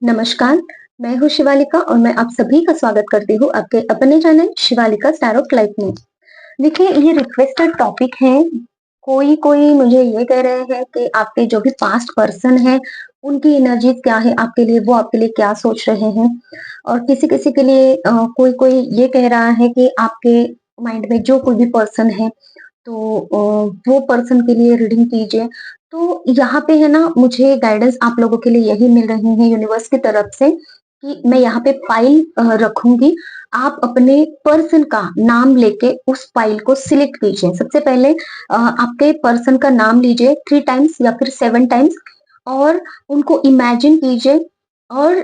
नमस्कार, मैं हूँ शिवालिका और मैं आप सभी का स्वागत करती हूँ आपके अपने channel Shivalika star of life में। देखिए, ये रिक्वेस्टेड टॉपिक है। कोई-कोई मुझे ये कह रहे हैं कि आपके जो भी पास्ट पर्सन हैं, उनकी एनर्जीज़ क्या है आपके लिए, वो आपके लिए क्या सोच रहे हैं। और किसी-किसी के लिए कोई-कोई ये कह रहा है कि आपके माइंड में जो कोई भी पर्सन है, तो वो पर्सन के लिए रीडिंग कीजिए। तो यहाँ पे है ना, मुझे गाइडेंस आप लोगों के लिए यही मिल रही है यूनिवर्स की तरफ से कि मैं यहाँ पे फाइल रखूंगी। आप अपने पर्सन का नाम लेके उस फाइल को सिलेक्ट कीजिए। सबसे पहले आपके पर्सन का नाम लीजिए 3 टाइम्स या फिर 7 टाइम्स और उनको इमेजिन कीजिए और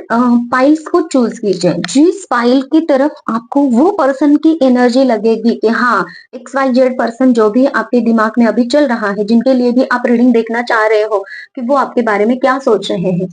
फाइल्स को चूज़ कीजिए। जिस फाइल की तरफ आपको वो पर्सन की एनर्जी लगेगी कि हाँ, एक्स वाई जेड पर्सन जो भी आपके दिमाग में अभी चल रहा है, जिनके लिए भी आप रीडिंग देखना चाह रहे हो कि वो आपके बारे में क्या सोच रहे हैं,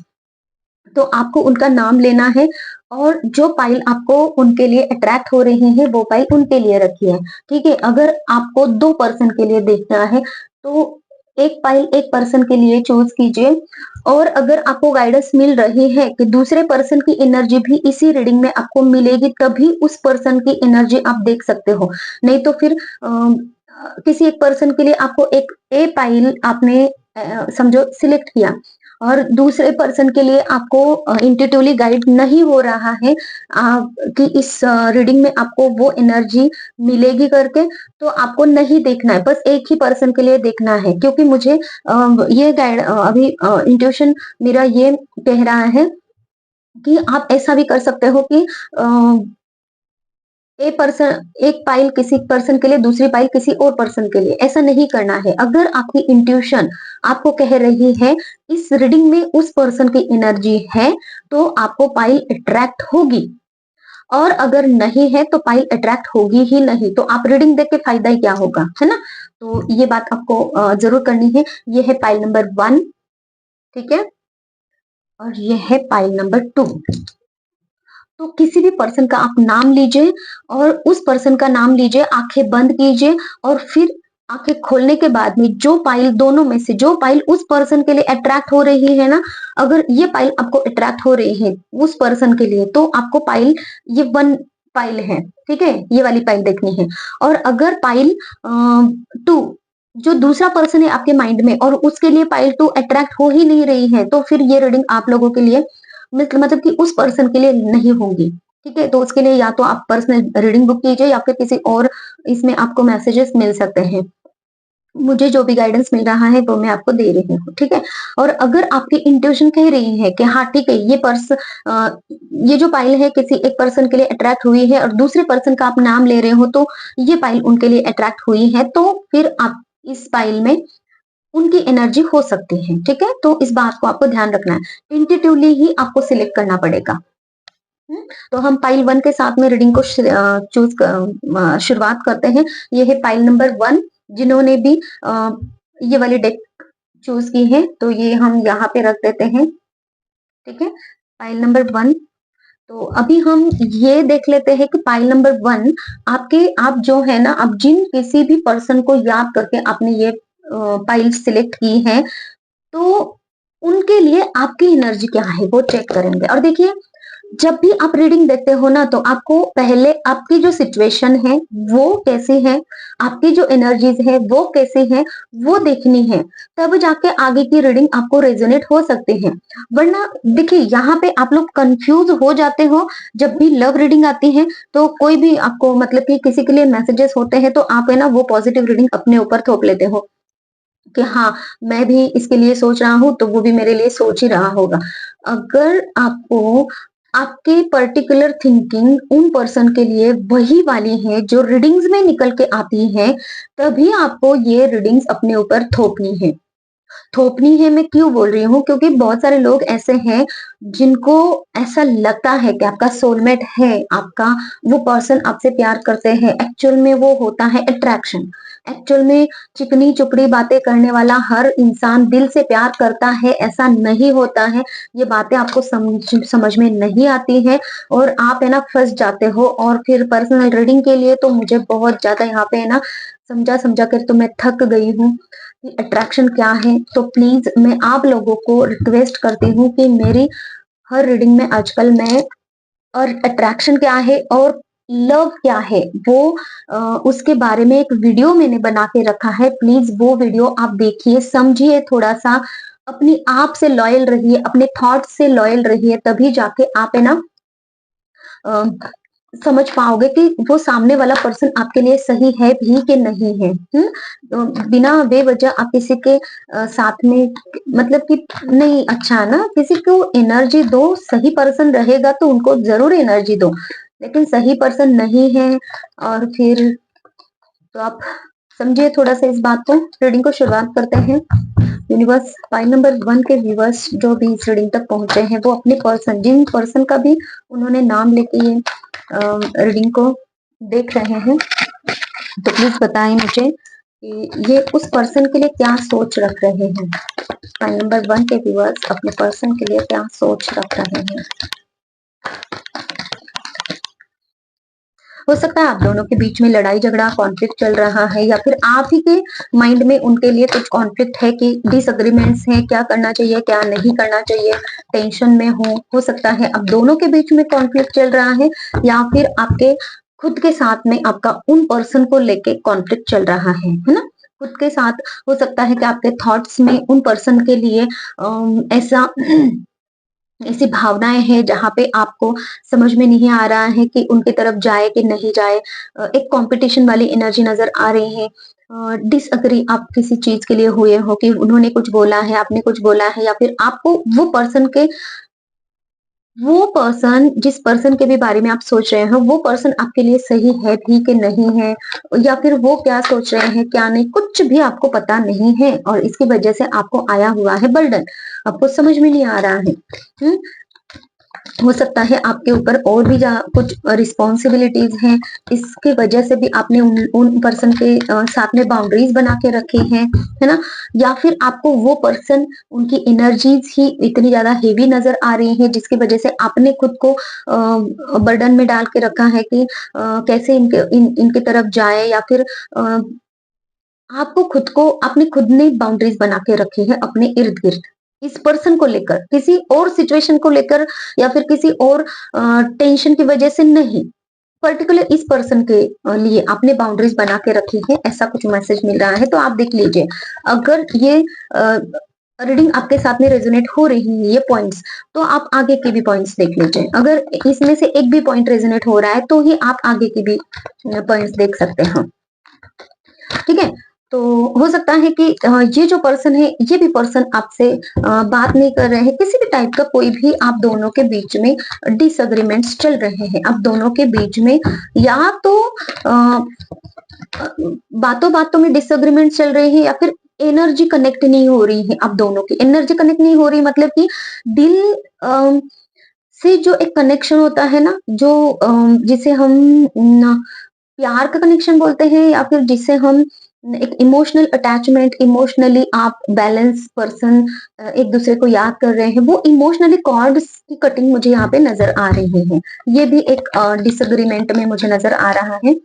तो आपको उनका नाम लेना है और जो फाइल आपको उनके लिए अट्रैक्ट हो रही है, वो फाइल उनके लिए रखिए। ठीक है? अगर आपको 2 पर्सन के लिए देखना है, तो एक फाइल एक पर्सन के लिए चूज़ कीजिए और अगर आपको गाइडेंस मिल रही है कि दूसरे पर्सन की एनर्जी भी इसी रीडिंग में आपको मिलेगी, तभी उस पर्सन की एनर्जी आप देख सकते हो। नहीं तो फिर किसी एक पर्सन के लिए आपको एक ए फाइल आपने समझो सिलेक्ट किया और दूसरे पर्सन के लिए आपको इंट्यूटिवली गाइड नहीं हो रहा है कि इस रीडिंग में आपको वो एनर्जी मिलेगी करके, तो आपको नहीं देखना है, बस एक ही पर्सन के लिए देखना है। क्योंकि मुझे ये गाइड अभी इंट्यूशन मेरा ये कह रहा है कि आप ऐसा भी कर सकते हो कि एक फाइल किसी पर्सन के लिए, दूसरी फाइल किसी और पर्सन के लिए, ऐसा नहीं करना है। अगर आपकी इंट्यूशन आपको कह रही है इस रीडिंग में उस पर्सन की एनर्जी है, तो आपको फाइल अट्रैक्ट होगी और अगर नहीं है तो फाइल अट्रैक्ट होगी ही नहीं। तो आप रीडिंग देख के फायदा ही क्या होगा, है ना? तो ये बात आपको जरूर करनी है। ये है फाइल नंबर 1, ठीक है? और ये है फाइल नंबर 2। तो किसी भी पर्सन का आप नाम लीजिए और उस पर्सन का नाम लीजिए, आंखें बंद कीजिए और फिर आंखें खोलने के बाद में जो फाइल, दोनों में से जो फाइल उस पर्सन के लिए अट्रैक्ट हो रही है ना, अगर ये फाइल आपको अट्रैक्ट हो रही है उस पर्सन के लिए, तो आपको फाइल, ये 1 फाइल है, ठीक है? ये वाली फाइल देखनी है। और अगर फाइल 2, जो दूसरा पर्सन है आपके माइंड में और उसके लिए फाइल 2 अट्रैक्ट हो ही नहीं रही है, तो फिर ये रीडिंग आप लोगों के लिए मतलब कि उस पर्सन के लिए नहीं होंगी। ठीक है? तो उसके लिए या तो आप पर्सनल रीडिंग बुक कीजिए या फिर किसी और इसमें आपको मैसेजेस मिल सकते हैं। मुझे जो भी गाइडेंस मिल रहा है वो मैं आपको दे रही हूँ, ठीक है? और अगर आपकी इंट्यूशन कह रही है कि हाँ ठीक है, ये जो फाइल है किसी एक पर्सन के लिए अट्रैक्ट हुई है और दूसरे पर्सन का आप नाम ले रहे हो, तो ये फाइल उनके लिए अट्रैक्ट हुई है, तो फिर आप इस फाइल में उनकी एनर्जी हो सकती है, ठीक है? तो इस बात को आपको ध्यान रखना है। इंट्यूटिवली ही आपको सिलेक्ट करना पड़ेगा। तो हम फाइल 1 के साथ में रीडिंग को शुरुआत करते हैं। ये है फाइल नंबर 1। जिन्होंने भी ये वाली डेक चूज़ की है, तो ये हम यहाँ पे रख देते हैं, ठीक है? File number 1। तो अभी हम ये देख लेते हैं कि फाइल नंबर 1 आप जो है ना, आप जिन किसी भी पर्सन को याद करके आपने ये फाइल सिलेक्ट की है, तो उनके लिए आपकी एनर्जी क्या है वो चेक करेंगे। और देखिए, जब भी आप रीडिंग देखते हो ना, तो आपको पहले आपकी जो सिचुएशन है वो कैसी है, आपकी जो एनर्जीज है वो कैसी है, वो देखनी है। तब जाके आगे की रीडिंग आपको रेजोनेट हो सकती है। वरना देखिए, यहाँ पे आप लोग कंफ्यूज हो जाते हो। जब भी लव रीडिंग आती है, तो कोई भी आपको मतलब कि किसी के लिए मैसेजेस होते हैं, तो आप है ना वो पॉजिटिव रीडिंग अपने ऊपर थोप लेते हो कि हाँ, मैं भी इसके लिए सोच रहा हूँ, तो वो भी मेरे लिए सोच ही रहा होगा। अगर आपको आपके पर्टिकुलर थिंकिंग उन पर्सन के लिए वही वाली है जो रीडिंग्स में निकल के आती है, तभी आपको ये रीडिंग्स अपने ऊपर थोपनी है। थोपनी है, मैं क्यों बोल रही हूँ? क्योंकि बहुत सारे लोग ऐसे हैं जिनको ऐसा लगता है कि आपका सोलमेट है, आपका वो पर्सन आपसे प्यार करते हैं। एक्चुअल में वो होता है अट्रैक्शन। एक्चुअल में चिकनी चुपड़ी बातें करने वाला हर इंसान दिल से प्यार करता है, ऐसा नहीं होता है। ये बातें आपको समझ में नहीं आती है और आप है ना फंस जाते हो। और फिर पर्सनल रीडिंग के लिए तो मुझे बहुत ज्यादा यहाँ पे है ना समझा समझा कर तो मैं थक गई हूँ कि अट्रैक्शन क्या है। तो प्लीज मैं आप लोगों को रिक्वेस्ट करती हूँ कि मेरी हर रीडिंग में आजकल मैं और अट्रैक्शन क्या है और लव क्या है वो उसके बारे में एक वीडियो मैंने बना के रखा है। प्लीज वो वीडियो आप देखिए, समझिए, थोड़ा सा अपनी आप से लॉयल रहिए, अपने थॉट से लॉयल रहिए, तभी जाके आप है ना अ, समझ पाओगे कि वो सामने वाला पर्सन आपके लिए सही है भी कि नहीं है। बिना बेवजह आप किसी के साथ में मतलब कि नहीं अच्छा है ना, किसी को एनर्जी दो, सही पर्सन रहेगा तो उनको जरूर एनर्जी दो, लेकिन सही पर्सन नहीं है और फिर तो आप समझिए थोड़ा सा इस बात को। रीडिंग को शुरुआत करते हैं। यूनिवर्स, फाइल नंबर 1 के व्यूवर्स जो भी इस रीडिंग तक पहुंचे हैं वो अपने पर्सन, जिन पर्सन का भी उन्होंने नाम लेके ये रीडिंग को देख रहे हैं, तो प्लीज बताएं मुझे कि ये उस पर्सन के लिए क्या सोच रख रहे हैं। फाइल नंबर 1 के व्यूवर्स अपने पर्सन के लिए क्या सोच रख रहे हैं। हो सकता है आप दोनों के बीच में लड़ाई झगड़ा कॉन्फ्लिक्ट चल रहा है, या फिर आप ही के माइंड में उनके लिए कुछ कॉन्फ्लिक्ट है कि डिसएग्रीमेंट्स हैं, क्या करना चाहिए क्या नहीं करना चाहिए, टेंशन में हो सकता है अब दोनों के बीच में कॉन्फ्लिक्ट चल रहा है, या फिर आपके खुद के साथ में आपका उन पर्सन को लेके कॉन्फ्लिक्ट चल रहा है ना। खुद के साथ हो सकता है कि आपके थॉट्स में उन पर्सन के लिए ऐसा ऐसी भावनाएं हैं जहां पे आपको समझ में नहीं आ रहा है कि उनकी तरफ जाए कि नहीं जाए। एक कंपटीशन वाली एनर्जी नजर आ रही है। डिसअग्री आप किसी चीज के लिए हुए हो कि उन्होंने कुछ बोला है, आपने कुछ बोला है, या फिर आपको वो पर्सन जिस पर्सन के भी बारे में आप सोच रहे हो वो पर्सन आपके लिए सही है भी कि नहीं है, या फिर वो क्या सोच रहे हैं क्या नहीं, कुछ भी आपको पता नहीं है और इसकी वजह से आपको आया हुआ है बर्डन, आपको समझ में नहीं आ रहा है। हो सकता है आपके ऊपर और भी कुछ रिस्पॉन्सिबिलिटीज हैं, इसके वजह से भी आपने उन पर्सन के साथ में बाउंड्रीज बना के रखी हैं, है ना। या फिर आपको वो पर्सन उनकी एनर्जीज ही इतनी ज्यादा हेवी नजर आ रही है जिसकी वजह से आपने खुद को बर्डन में डाल के रखा है कि कैसे इनके तरफ जाए, या फिर आपको खुद को आपने खुद ने बाउंड्रीज बना के रखी है अपने इर्द गिर्द, इस पर्सन को लेकर, किसी और सिचुएशन को लेकर, या फिर किसी और टेंशन की वजह से नहीं, पर्टिकुलर इस पर्सन के लिए आपने बाउंड्रीज बना के रखी है, ऐसा कुछ मैसेज मिल रहा है। तो आप देख लीजिए, अगर ये रीडिंग आपके साथ में रेजोनेट हो रही है ये पॉइंट्स, तो आप आगे के भी पॉइंट्स देख लीजिए। अगर इसमें से एक भी पॉइंट रेजोनेट हो रहा है तो ही आप आगे के भी पॉइंट्स देख सकते हैं, ठीक है। तो हो सकता है कि ये जो पर्सन है ये भी पर्सन आपसे बात नहीं कर रहे हैं, किसी भी टाइप का कोई भी आप दोनों के बीच में डिसएग्रीमेंट्स चल रहे हैं आप दोनों के बीच में, या तो बातों बातों में डिसएग्रीमेंट चल रहे हैं, या फिर एनर्जी कनेक्ट नहीं हो रही है, आप दोनों की एनर्जी कनेक्ट नहीं हो रही, मतलब कि दिल से जो एक कनेक्शन होता है ना, जो जिसे हम प्यार का कनेक्शन बोलते हैं, या फिर जिसे हम एक इमोशनल अटैचमेंट, इमोशनली आप बैलेंस पर्सन एक दूसरे को याद कर रहे हैं, वो इमोशनली कॉर्ड्स की कटिंग मुझे यहाँ पे नजर आ रही है। ये भी एक डिसएग्रीमेंट में मुझे नजर आ रहा है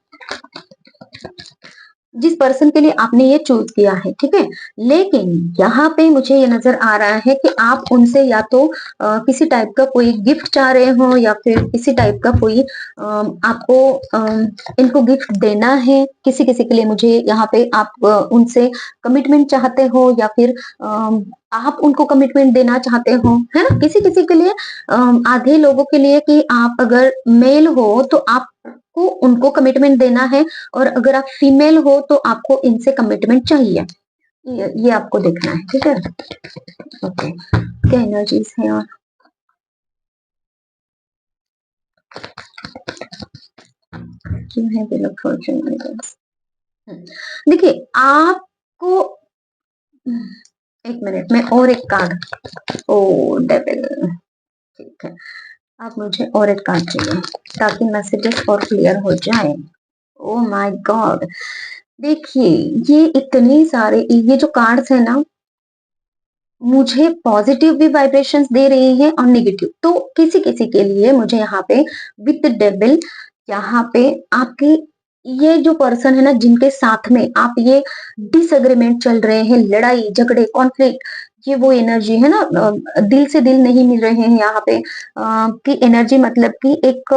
जिस पर्सन के लिए आपने ये चूज किया है, ठीक है। लेकिन यहाँ पे मुझे ये नजर आ रहा है कि आप उनसे या तो किसी टाइप का कोई गिफ्ट चाह रहे हो, या फिर किसी टाइप का कोई आपको इनको गिफ्ट देना है, किसी किसी के लिए मुझे यहाँ पे आप उनसे कमिटमेंट चाहते हो, या फिर आप उनको कमिटमेंट देना चाहते हो, है ना। किसी किसी के लिए आधे लोगों के लिए कि आप अगर मेल हो तो आपको उनको कमिटमेंट देना है, और अगर आप फीमेल हो तो आपको इनसे कमिटमेंट चाहिए, ये आपको देखना है, ठीक है। ओके, क्या एनर्जीज है और क्यों है व्हील ऑफ फॉर्च्यून। देखिए आपको एक मिनट में और एक कार्ड, ओ डेविल, ठीक है। आप मुझे और एक कार्ड चाहिए ताकि मैसेजेस और क्लियर हो जाए। ओ माय गॉड, देखिए ये इतने सारे ये जो कार्ड्स है ना, मुझे पॉजिटिव भी वाइब्रेशंस दे रही है और नेगेटिव, तो किसी किसी के लिए मुझे यहाँ पे विद डेविल, यहाँ पे आपके ये जो पर्सन है ना जिनके साथ में आप ये डिसएग्रीमेंट चल रहे हैं, लड़ाई झगड़े कॉन्फ्लिक्ट, ये वो एनर्जी है ना, दिल से दिल नहीं मिल रहे हैं यहाँ पे, कि एनर्जी मतलब कि एक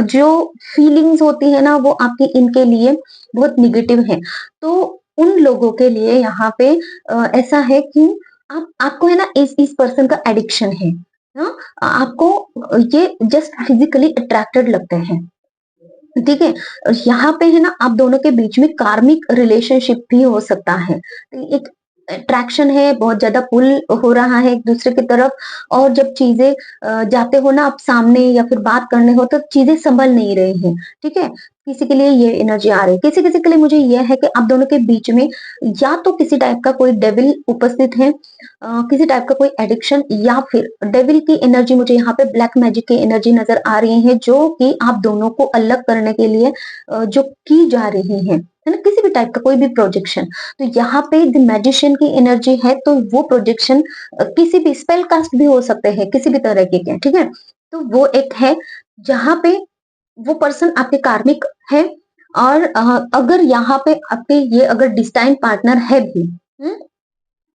जो फीलिंग्स होती है ना वो आपकी इनके लिए बहुत निगेटिव है। तो उन लोगों के लिए यहाँ पे ऐसा है कि आपको है ना इस पर्सन का एडिक्शन है ना, आपको ये जस्ट फिजिकली अट्रैक्टेड लगते हैं, ठीक है। यहाँ पे है ना आप दोनों के बीच में कार्मिक रिलेशनशिप भी हो सकता है। तो एक अट्रैक्शन है, बहुत ज्यादा पुल हो रहा है एक दूसरे की तरफ, और जब चीजें जाते हो ना आप सामने या फिर बात करने हो तो चीजें संभल नहीं रही हैं, ठीक है। किसी के लिए ये एनर्जी आ रही है, किसी किसी के लिए मुझे ये है कि आप दोनों के बीच में या तो किसी टाइप का कोई डेविल उपस्थित है, किसी टाइप का कोई एडिक्शन, या फिर डेविल की एनर्जी, मुझे यहाँ पे ब्लैक मैजिक की एनर्जी नजर आ रही है जो कि आप दोनों को अलग करने के लिए जो की जा रही है ना, किसी भी टाइप का कोई भी प्रोजेक्शन। तो यहाँ पे द मैजिशियन की एनर्जी है, तो वो प्रोजेक्शन किसी भी स्पेल कास्ट भी हो सकते हैं, किसी भी तरह के, ठीक है। तो वो एक है जहाँ पे वो पर्सन आपके कार्मिक है, और अगर यहाँ पे आपके ये अगर डिस्टाइन पार्टनर है भी,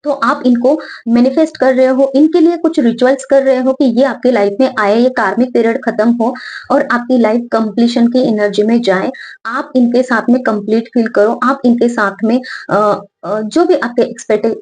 तो आप इनको मैनिफेस्ट कर रहे हो, इनके लिए कुछ रिचुअल्स कर रहे हो कि ये आपकी लाइफ में आए, ये कार्मिक पीरियड खत्म हो और आपकी लाइफ कंप्लीशन की एनर्जी में जाए। आप इनके साथ में कंप्लीट फील करो, आप इनके साथ में जो भी आपके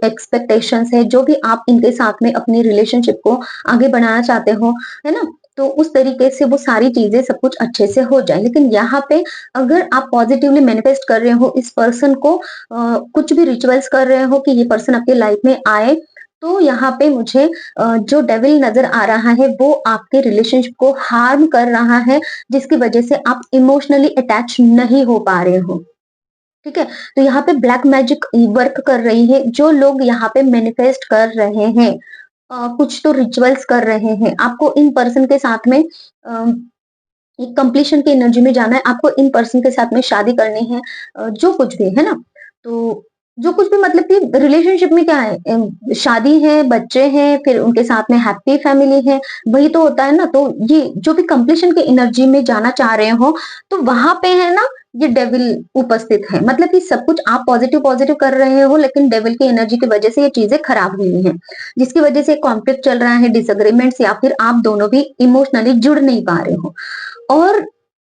एक्सपेक्टेशंस है, जो भी आप इनके साथ में अपनी रिलेशनशिप को आगे बढ़ाना चाहते हो, है ना, तो उस तरीके से वो सारी चीजें सब कुछ अच्छे से हो जाए। लेकिन यहाँ पे अगर आप पॉजिटिवली मैनिफेस्ट कर रहे हो इस पर्सन को, कुछ भी रिचुअल्स कर रहे हो कि ये पर्सन आपकी लाइफ में आए, तो यहाँ पे मुझे जो डेविल नजर आ रहा है वो आपके रिलेशनशिप को हार्म कर रहा है, जिसकी वजह से आप इमोशनली अटैच नहीं हो पा रहे हो, ठीक है। तो यहाँ पे ब्लैक मैजिक वर्क कर रही है, जो लोग यहाँ पे मैनिफेस्ट कर रहे हैं, कुछ तो रिचुअल्स कर रहे हैं, आपको इन पर्सन के साथ में एक कंप्लीशन की एनर्जी में जाना है, आपको इन पर्सन के साथ में शादी करनी है, जो कुछ भी है ना, तो जो कुछ भी मतलब कि रिलेशनशिप में क्या है, शादी है, बच्चे हैं, फिर उनके साथ में हैप्पी फैमिली है, वही तो होता है ना। तो ये जो भी कंप्लीशन की एनर्जी में जाना चाह रहे हो, तो वहां पे है ना ये डेविल उपस्थित है, मतलब कि सब कुछ आप पॉजिटिव पॉजिटिव कर रहे हो, लेकिन डेविल की एनर्जी की वजह से ये चीजें खराब हुई हैं, जिसकी वजह से कॉन्फ्लिक्ट चल रहा है, डिसएग्रीमेंट्स, या फिर आप दोनों भी इमोशनली जुड़ नहीं पा रहे हो। और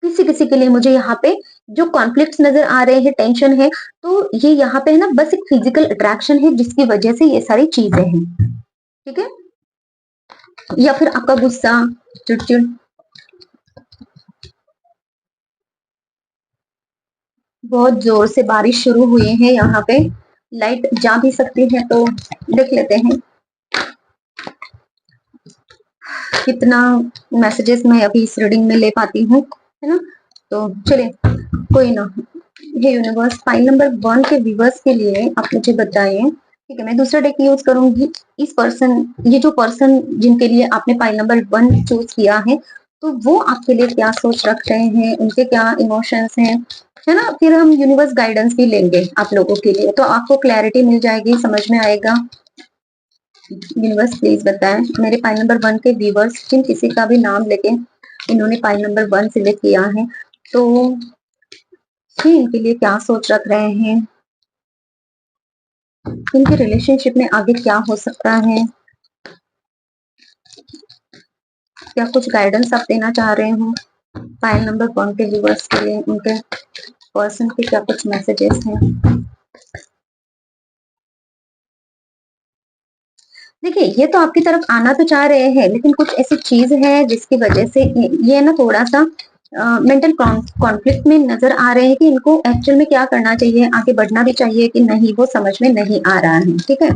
किसी किसी के लिए मुझे यहाँ पे जो कॉन्फ्लिक्ट्स नजर आ रहे हैं, टेंशन है, तो ये यहाँ पे है ना बस एक फिजिकल अट्रैक्शन है जिसकी वजह से ये सारी चीजें हैं, ठीक है। या फिर आपका गुस्सा, चिड़चिड़, बहुत जोर से बारिश शुरू हुई है यहाँ पे, लाइट जा भी सकती है, तो देख लेते हैं कितना मैसेजेस मैं अभी इस रीडिंग में ले पाती हूँ, है ना। तो चलिए, कोई ना। हे यूनिवर्स, फाइल नंबर 1 के व्यूवर्स के लिए आप मुझे बताइए, ठीक है। मैं दूसरा डेक यूज करूंगी। इस पर्सन, ये जो पर्सन जिनके लिए आपने फाइल नंबर 1 चूज किया है, तो वो आपके लिए क्या सोच रख रहे हैं, उनके क्या इमोशंस हैं, है ना। फिर हम यूनिवर्स गाइडेंस भी लेंगे आप लोगों के लिए, तो आपको क्लैरिटी मिल जाएगी, समझ में आएगा। यूनिवर्स प्लीज बताएं मेरे फाइल नंबर 1 के व्यूवर्स, जिन किसी का भी नाम लेके इन्होंने फाइल नंबर 1 सिलेक्ट किया है, तो ये इनके लिए क्या सोच रख रहे हैं, इनके रिलेशनशिप में आगे क्या हो सकता है, क्या कुछ गाइडेंस आप देना चाह रहे हो फाइल नंबर 1 के व्यूवर्स के लिए, उनके पर्सन के क्या कुछ मैसेजेस हैं। देखिए, ये तो आपकी तरफ आना तो चाह रहे हैं, लेकिन कुछ ऐसी चीज है जिसकी वजह से ये ना थोड़ा सा मेंटल कॉन्फ्लिक्ट में नजर आ रहे हैं कि इनको एक्चुअल में क्या करना चाहिए, आगे बढ़ना भी चाहिए कि नहीं, वो समझ में नहीं आ रहा है, ठीक है।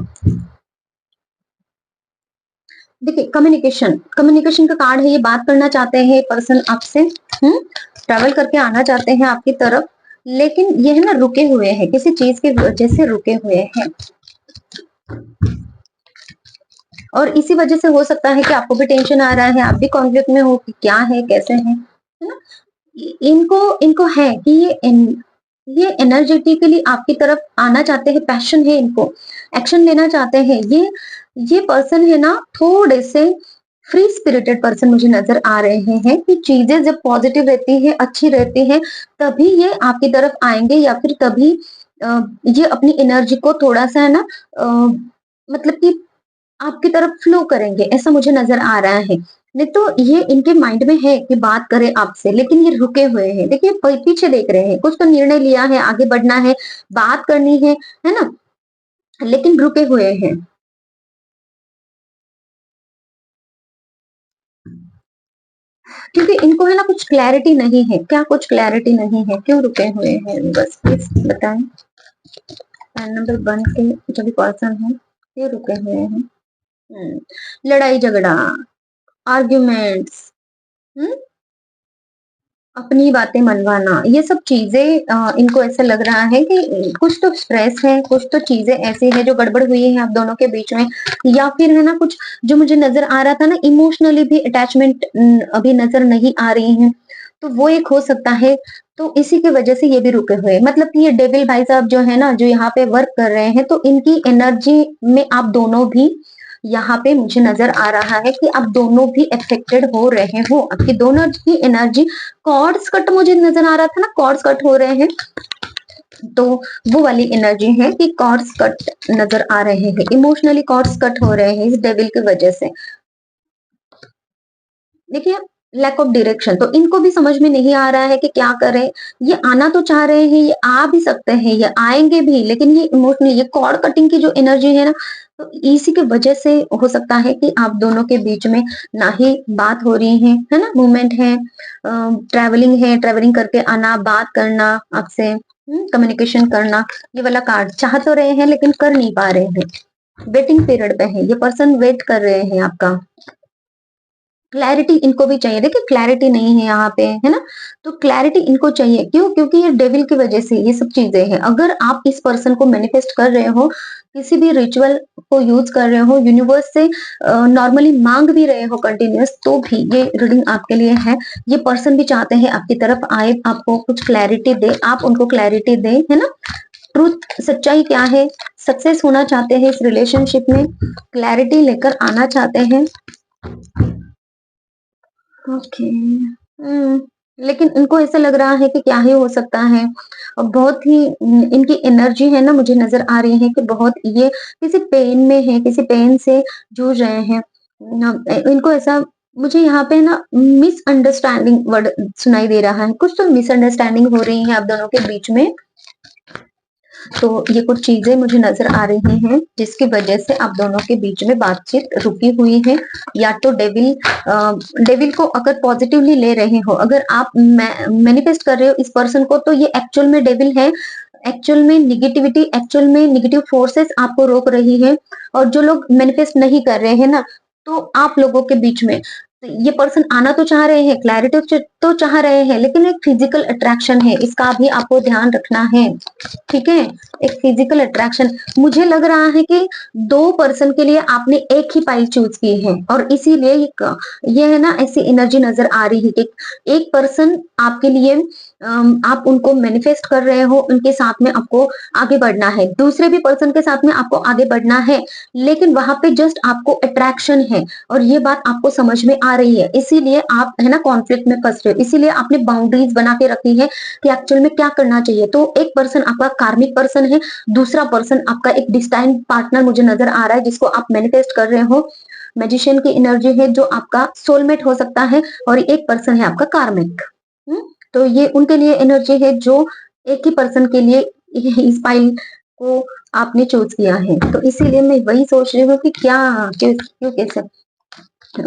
देखिए, कम्युनिकेशन, कम्युनिकेशन का कार्ड है, ये बात करना चाहते हैं पर्सन आपसे, ट्रैवल करके आना चाहते हैं आपकी तरफ, लेकिन ये है ना रुके हुए हैं, किसी चीज की वजह से रुके हुए हैं, और इसी वजह से हो सकता है कि आपको भी टेंशन आ रहा है, आप भी कॉन्फ्लिक्ट में हो कि क्या है, कैसे है ना। इनको इनको है कि ये एनर्जेटिकली आपकी तरफ आना चाहते हैं, पैशन है इनको, एक्शन लेना चाहते हैं। ये पर्सन है ना थोड़े से फ्री स्पिरिटेड पर्सन मुझे नजर आ रहे हैं कि चीजें जब पॉजिटिव रहती है, अच्छी रहती है, तभी ये आपकी तरफ आएंगे, या फिर तभी ये अपनी एनर्जी को थोड़ा सा है ना, मतलब कि आपकी तरफ फ्लो करेंगे, ऐसा मुझे नजर आ रहा है। नहीं तो ये इनके माइंड में है कि बात करें आपसे, लेकिन ये रुके हुए हैं। देखिए पीछे देख रहे हैं, कुछ तो निर्णय लिया है, आगे बढ़ना है, बात करनी है ना, लेकिन रुके हुए हैं। क्योंकि इनको है ना कुछ क्लैरिटी नहीं है। क्या कुछ क्लैरिटी नहीं है? क्यों रुके हुए हैं? बस प्लीज बताएं। नंबर 1 के जो भी पर्सन है, क्यों रुके हुए हैं? लड़ाई झगड़ा, आर्ग्यूमेंट्स, अपनी बातें मनवाना, ये सब चीजें इनको ऐसा लग रहा है कि कुछ तो स्ट्रेस है, कुछ तो चीजें ऐसी है जो गड़बड़ हुई है आप दोनों के बीच में, या फिर है ना कुछ जो मुझे नजर आ रहा था ना, इमोशनली भी अटैचमेंट अभी नजर नहीं आ रही है, तो वो एक हो सकता है। तो इसी की वजह से ये भी रुके हुए हैं। मतलब कि ये डेविल भाई साहब जो है ना, जो यहाँ पे वर्क कर रहे हैं, तो इनकी एनर्जी में आप दोनों भी, यहाँ पे मुझे नजर आ रहा है कि आप दोनों भी अफेक्टेड हो रहे हो। आपकी दोनों की एनर्जी, कॉर्ड्स कट मुझे नजर आ रहा था ना, कॉर्ड्स कट हो रहे हैं, तो वो वाली एनर्जी है कि कॉर्ड्स कट नजर आ रहे हैं, इमोशनली कॉर्ड्स कट हो रहे हैं इस डेविल की वजह से। देखिए लैक ऑफ डायरेक्शन, तो इनको भी समझ में नहीं आ रहा है कि क्या करें। ये आना तो चाह रहे हैं, ये आ भी सकते हैं, ये आएंगे भी, लेकिन ये इमोशनली, ये कॉर्ड कटिंग की जो एनर्जी है ना, तो इसी की वजह से हो सकता है कि आप दोनों के बीच में ना ही बात हो रही है ना, मूवमेंट है, ट्रैवलिंग है, ट्रैवलिंग करके आना, बात करना आपसे, कम्युनिकेशन करना। ये वाला कार्ड चाह तो रहे हैं लेकिन कर नहीं पा रहे हैं, वेटिंग पीरियड पे है, ये पर्सन वेट कर रहे हैं आपका। क्लैरिटी इनको भी चाहिए। देखिए क्लैरिटी नहीं है यहाँ पे, है ना, तो क्लैरिटी इनको चाहिए। क्यों? क्योंकि ये डेविल की वजह से ये सब चीजें हैं। अगर आप इस पर्सन को मैनिफेस्ट कर रहे हो, किसी भी रिचुअल को यूज कर रहे हो, यूनिवर्स से नॉर्मली मांग भी रहे हो कंटिन्यूअस, तो भी ये रीडिंग आपके लिए है। ये पर्सन भी चाहते हैं आपकी तरफ आए, आपको कुछ क्लैरिटी दे, आप उनको क्लैरिटी दे, है ना। ट्रूथ, सच्चाई क्या है, सक्सेस होना चाहते हैं इस रिलेशनशिप में, क्लैरिटी लेकर आना चाहते हैं। ओके। लेकिन इनको ऐसा लग रहा है कि क्या ही हो सकता है, और बहुत ही इनकी एनर्जी है ना, मुझे नजर आ रही है कि बहुत ये किसी पेन में है, किसी पेन से जूझ रहे हैं। इनको ऐसा, मुझे यहाँ पे ना मिसअंडरस्टैंडिंग वर्ड सुनाई दे रहा है, कुछ तो मिसअंडरस्टैंडिंग हो रही है आप दोनों के बीच में। तो ये कुछ चीजें मुझे नजर आ रही हैं जिसकी वजह से आप दोनों के बीच में बातचीत रुकी हुई है। या तो डेविल को अगर पॉजिटिवली ले रहे हो, अगर आप मैनिफेस्ट कर रहे हो इस पर्सन को, तो ये एक्चुअल में डेविल है, एक्चुअल में निगेटिविटी, एक्चुअल में निगेटिव फोर्सेस आपको रोक रही है। और जो लोग मैनिफेस्ट नहीं कर रहे हैं ना, तो आप लोगों के बीच में ये पर्सन आना तो चाह रहे हैं, क्लैरिटी तो चाह रहे हैं, लेकिन एक फिजिकल अट्रैक्शन है, इसका भी आपको ध्यान रखना है। ठीक है, एक फिजिकल अट्रैक्शन, मुझे लग रहा है कि दो पर्सन के लिए आपने एक ही पाइल चूज की है, और इसीलिए ये है ना, ऐसी एनर्जी नजर आ रही है कि एक पर्सन आपके लिए, आप उनको मैनिफेस्ट कर रहे हो, उनके साथ में आपको आगे बढ़ना है, दूसरे भी पर्सन के साथ में आपको आगे बढ़ना है, लेकिन वहां पे जस्ट आपको अट्रैक्शन है, और ये बात आपको समझ में आ रही है, इसीलिए आप है ना कॉन्फ्लिक्ट में फंस रहे हो, इसीलिए आपने बाउंड्रीज बना के रखी है कि एक्चुअल में क्या करना चाहिए। तो एक पर्सन आपका कार्मिक पर्सन है, दूसरा पर्सन आपका एक डिस्टाइन पार्टनर मुझे नजर आ रहा है, जिसको आप मैनिफेस्ट कर रहे हो। मैजिशियन की एनर्जी है जो आपका सोलमेट हो सकता है, और एक पर्सन है आपका कार्मिक। तो ये उनके लिए एनर्जी है जो एक ही पर्सन के लिए इस फाइल को आपने चूज किया है। तो इसीलिए मैं वही सोच रही हूँ कि क्या, क्यों क्यों कैसे।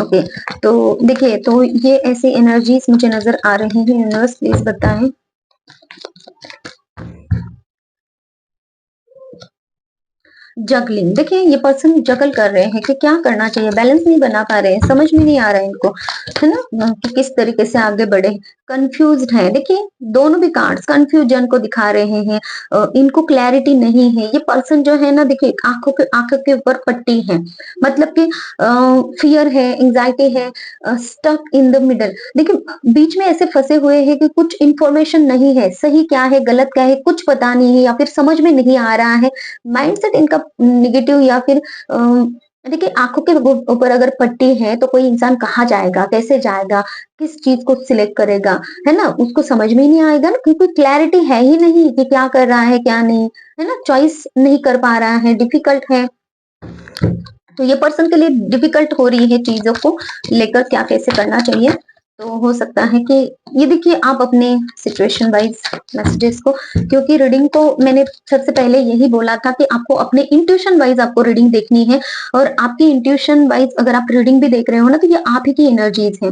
ओके, तो देखिए, तो ये ऐसी एनर्जीज मुझे नजर आ रही है, यूनिवर्स प्लीज बताएं। जगलिंग, देखिए ये पर्सन जगल कर रहे हैं कि क्या करना चाहिए, बैलेंस नहीं बना पा रहे हैं, समझ में नहीं आ रहा है इनको, है ना, कि किस तरीके से आगे बढ़े, कंफ्यूज्ड है। देखिए दोनों भी कार्ड्स कंफ्यूजन को दिखा रहे हैं, इनको क्लैरिटी नहीं है। ये पर्सन जो है ना, देखिए आंखों के ऊपर पट्टी है, मतलब कि फियर है, एंजाइटी है, स्टक इन द मिडल। देखिए बीच में ऐसे फंसे हुए हैं कि कुछ इंफॉर्मेशन नहीं है, सही क्या है गलत क्या है कुछ पता नहीं है, या फिर समझ में नहीं आ रहा है, माइंडसेट इनका निगेटिव, या फिर देखिए आंखों के ऊपर अगर पट्टी है, तो कोई इंसान कहाँ जाएगा, कैसे जाएगा, किस चीज को सिलेक्ट करेगा, है ना, उसको समझ में ही नहीं आएगा ना, क्योंकि क्लैरिटी है ही नहीं कि क्या कर रहा है क्या नहीं, है ना, चॉइस नहीं कर पा रहा है, डिफिकल्ट है। तो ये पर्सन के लिए डिफिकल्ट हो रही है चीजों को लेकर, क्या कैसे करना चाहिए। तो हो सकता है कि ये देखिए आप अपने सिचुएशन वाइज मैसेजेस को, क्योंकि रीडिंग को मैंने सबसे पहले यही बोला था कि आपको अपने इंट्यूशन वाइज आपको रीडिंग देखनी है, और आपकी इंट्यूशन वाइज अगर आप रीडिंग भी देख रहे हो ना, तो ये आप ही की एनर्जीज है।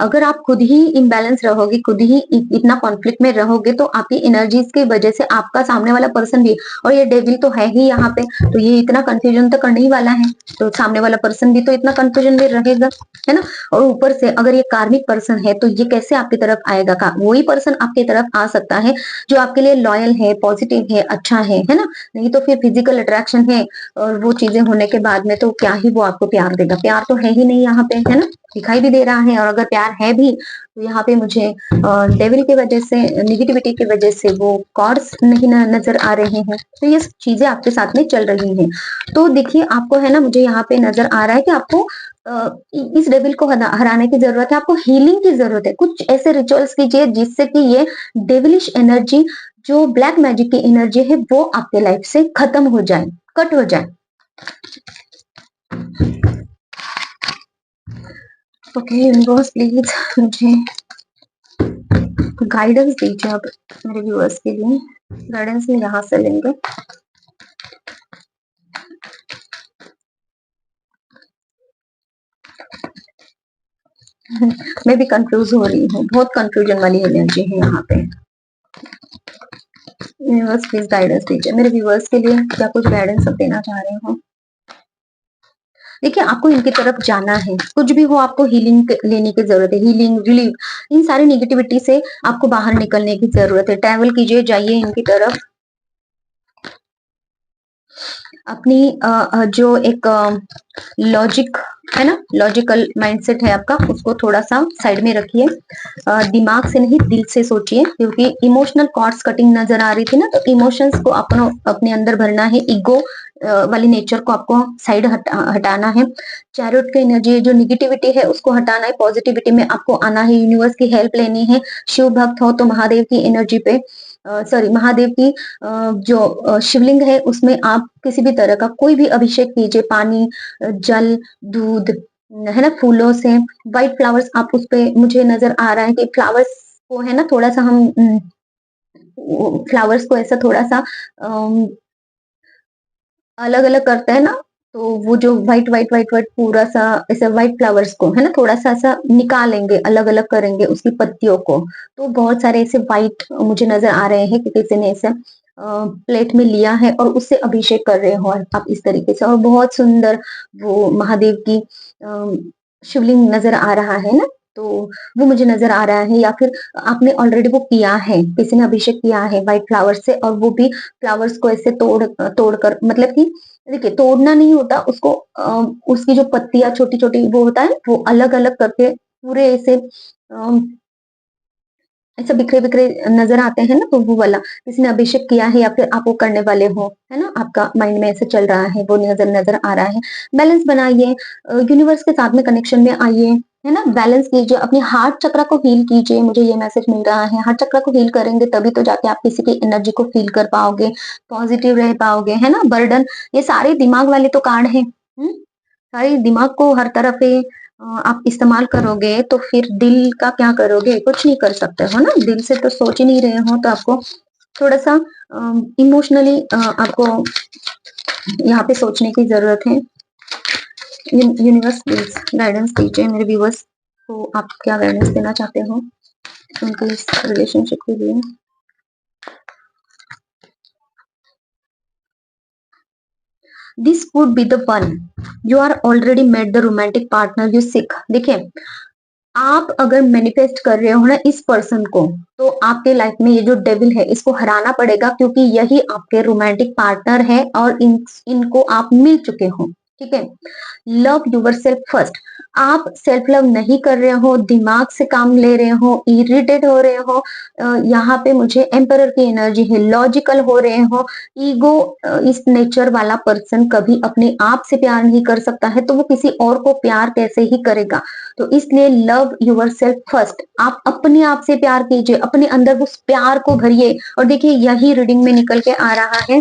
अगर आप खुद ही इम्बैलेंस रहोगे, खुद ही इतना कॉन्फ्लिक्ट में रहोगे, तो आपकी एनर्जीज की वजह से आपका सामने वाला पर्सन भी, और ये डेविल तो है ही यहाँ पे, तो ये इतना कंफ्यूजन तो करने ही वाला है, तो सामने वाला पर्सन भी तो इतना कंफ्यूजन में रहेगा, है ना। और ऊपर से अगर ये कार्मिक पर्सन है, तो ये कैसे आपकी तरफ आएगा का, वही पर्सन आपकी तरफ आ सकता है जो आपके लिए लॉयल है, पॉजिटिव है, अच्छा है ना। नहीं तो फिर फिजिकल अट्रैक्शन है, और वो चीजें होने के बाद में तो क्या ही वो आपको प्यार देगा, प्यार तो है ही नहीं यहाँ पे, है ना, दिखाई भी दे रहा है। और अगर प्यार है भी, तो यहाँ पे मुझे डेविल की वजह से, निगेटिविटी की वजह से वो कॉर्ड्स नहीं नजर आ रहे हैं, तो ये चीजें आपके साथ में चल रही हैं। तो देखिए आपको है ना, मुझे यहाँ पे नजर आ रहा है कि आपको इस डेविल को हराने की जरूरत है, आपको हीलिंग की जरूरत है। कुछ ऐसे रिचुअल्स कीजिए जिससे कि ये डेविलिश एनर्जी, जो ब्लैक मैजिक की एनर्जी है, वो आपके लाइफ से खत्म हो जाए, कट हो जाए। ओके यूनिवर्स प्लीज मुझे गाइडेंस दीजिए अब मेरे व्यूअर्स के लिए। गाइडेंस में यहाँ से लेंगे। मैं भी कंफ्यूज हो रही हूँ, बहुत कंफ्यूजन वाली एनर्जी है यहाँ पे। यूनिवर्स प्लीज गाइडेंस दीजिए मेरे व्यूअर्स के लिए, क्या कुछ गाइडेंस आप देना चाह रहे हो। देखिए आपको इनकी तरफ जाना है, कुछ भी हो आपको हीलिंग लेने की जरूरत है, हीलिंग रिलीफ, इन सारी निगेटिविटी से आपको बाहर निकलने की जरूरत है। ट्रैवल कीजिए, जाइए इनकी तरफ। अपनी जो एक लॉजिक है ना, लॉजिकल माइंडसेट है आपका, उसको थोड़ा सा साइड में रखिए। दिमाग से नहीं, दिल से सोचिए, क्योंकि इमोशनल कॉर्ड्स कटिंग नजर आ रही थी ना, तो इमोशंस को अपने अंदर भरना है, ईगो वाली नेचर को आपको साइड हटाना है। चैरियट की एनर्जी, जो निगेटिविटी है उसको हटाना है, पॉजिटिविटी में आपको आना है, यूनिवर्स की हेल्प लेनी है। शिव भक्त हो तो महादेव की एनर्जी पे, सॉरी महादेव की जो शिवलिंग है उसमें आप किसी भी तरह का कोई भी अभिषेक कीजिए, पानी, जल, दूध, है ना, फूलों से। व्हाइट फ्लावर्स आप उस पे, मुझे नजर आ रहा है कि फ्लावर्स को है ना, थोड़ा सा हम फ्लावर्स को ऐसा थोड़ा सा अलग अलग करते हैं ना, तो वो जो व्हाइट व्हाइट व्हाइट व्हाइट पूरा सा ऐसा व्हाइट फ्लावर्स को है ना, थोड़ा सा ऐसा निकालेंगे, अलग अलग करेंगे उसकी पत्तियों को। तो बहुत सारे ऐसे व्हाइट मुझे नजर आ रहे हैं कि किसी ने ऐसे प्लेट में लिया है और उससे अभिषेक कर रहे हो आप इस तरीके से, और बहुत सुंदर वो महादेव की शिवलिंग नजर आ रहा है ना, तो वो मुझे नजर आ रहा है। या फिर आपने ऑलरेडी वो किया है, किसी ने अभिषेक किया है व्हाइट फ्लावर से, और वो भी फ्लावर्स को ऐसे तोड़कर, मतलब कि देखिए तोड़ना नहीं होता उसको, उसकी जो पत्तियां छोटी छोटी वो होता है, वो अलग अलग करके पूरे ऐसे ऐसा बिखरे बिखरे नजर आते हैं ना, तो वो वाला किसी ने अभिषेक किया है, या फिर आप वो करने वाले हो, है ना, आपका माइंड में ऐसे चल रहा है, वो नजर नजर आ रहा है। बैलेंस बनाइए, यूनिवर्स के साथ में कनेक्शन में आइए, है ना, बैलेंस कीजिए, अपनी हार्ट चक्र को हील कीजिए। मुझे ये मैसेज मिल रहा है, हार्ट चक्र को हील करेंगे तभी तो जाके आप किसी की एनर्जी को फील कर पाओगे, पॉजिटिव रह पाओगे, है ना। बर्डन, ये सारे दिमाग वाले तो कार्ड है, सारे दिमाग को हर तरफ आप इस्तेमाल करोगे, तो फिर दिल का क्या करोगे, कुछ नहीं कर सकते हो ना, दिल से तो सोच ही नहीं रहे हो, तो आपको थोड़ा सा इमोशनली आपको यहाँ पे सोचने की जरूरत है। यूनिवर्स प्लीज गाइडेंस दीजिए मेरे व्यूवर्स को, आप क्या गाइडेंस देना चाहते हो उनके इस रिलेशनशिप के लिए। This would be the one, you are already met the romantic partner you seek. देखिए आप अगर मैनिफेस्ट कर रहे हो ना इस पर्सन को, तो आपके लाइफ में ये जो डेविल है इसको हराना पड़ेगा, क्योंकि यही आपके रोमांटिक पार्टनर है, और इनको आप मिल चुके हो, ठीक है। Love yourself first. आप सेल्फ लव नहीं कर रहे हो, दिमाग से काम ले रहे हो, इरिटेट हो रहे हो, यहाँ पे मुझे एम्परर की एनर्जी है, लॉजिकल हो रहे हो, ईगो, इस नेचर वाला पर्सन कभी अपने आप से प्यार नहीं कर सकता है, तो वो किसी और को प्यार कैसे ही करेगा। तो इसलिए लव यूर सेल्फ फर्स्ट, आप अपने आप से प्यार कीजिए, अपने अंदर उस प्यार को भरिए। और देखिए यही रीडिंग में निकल के आ रहा है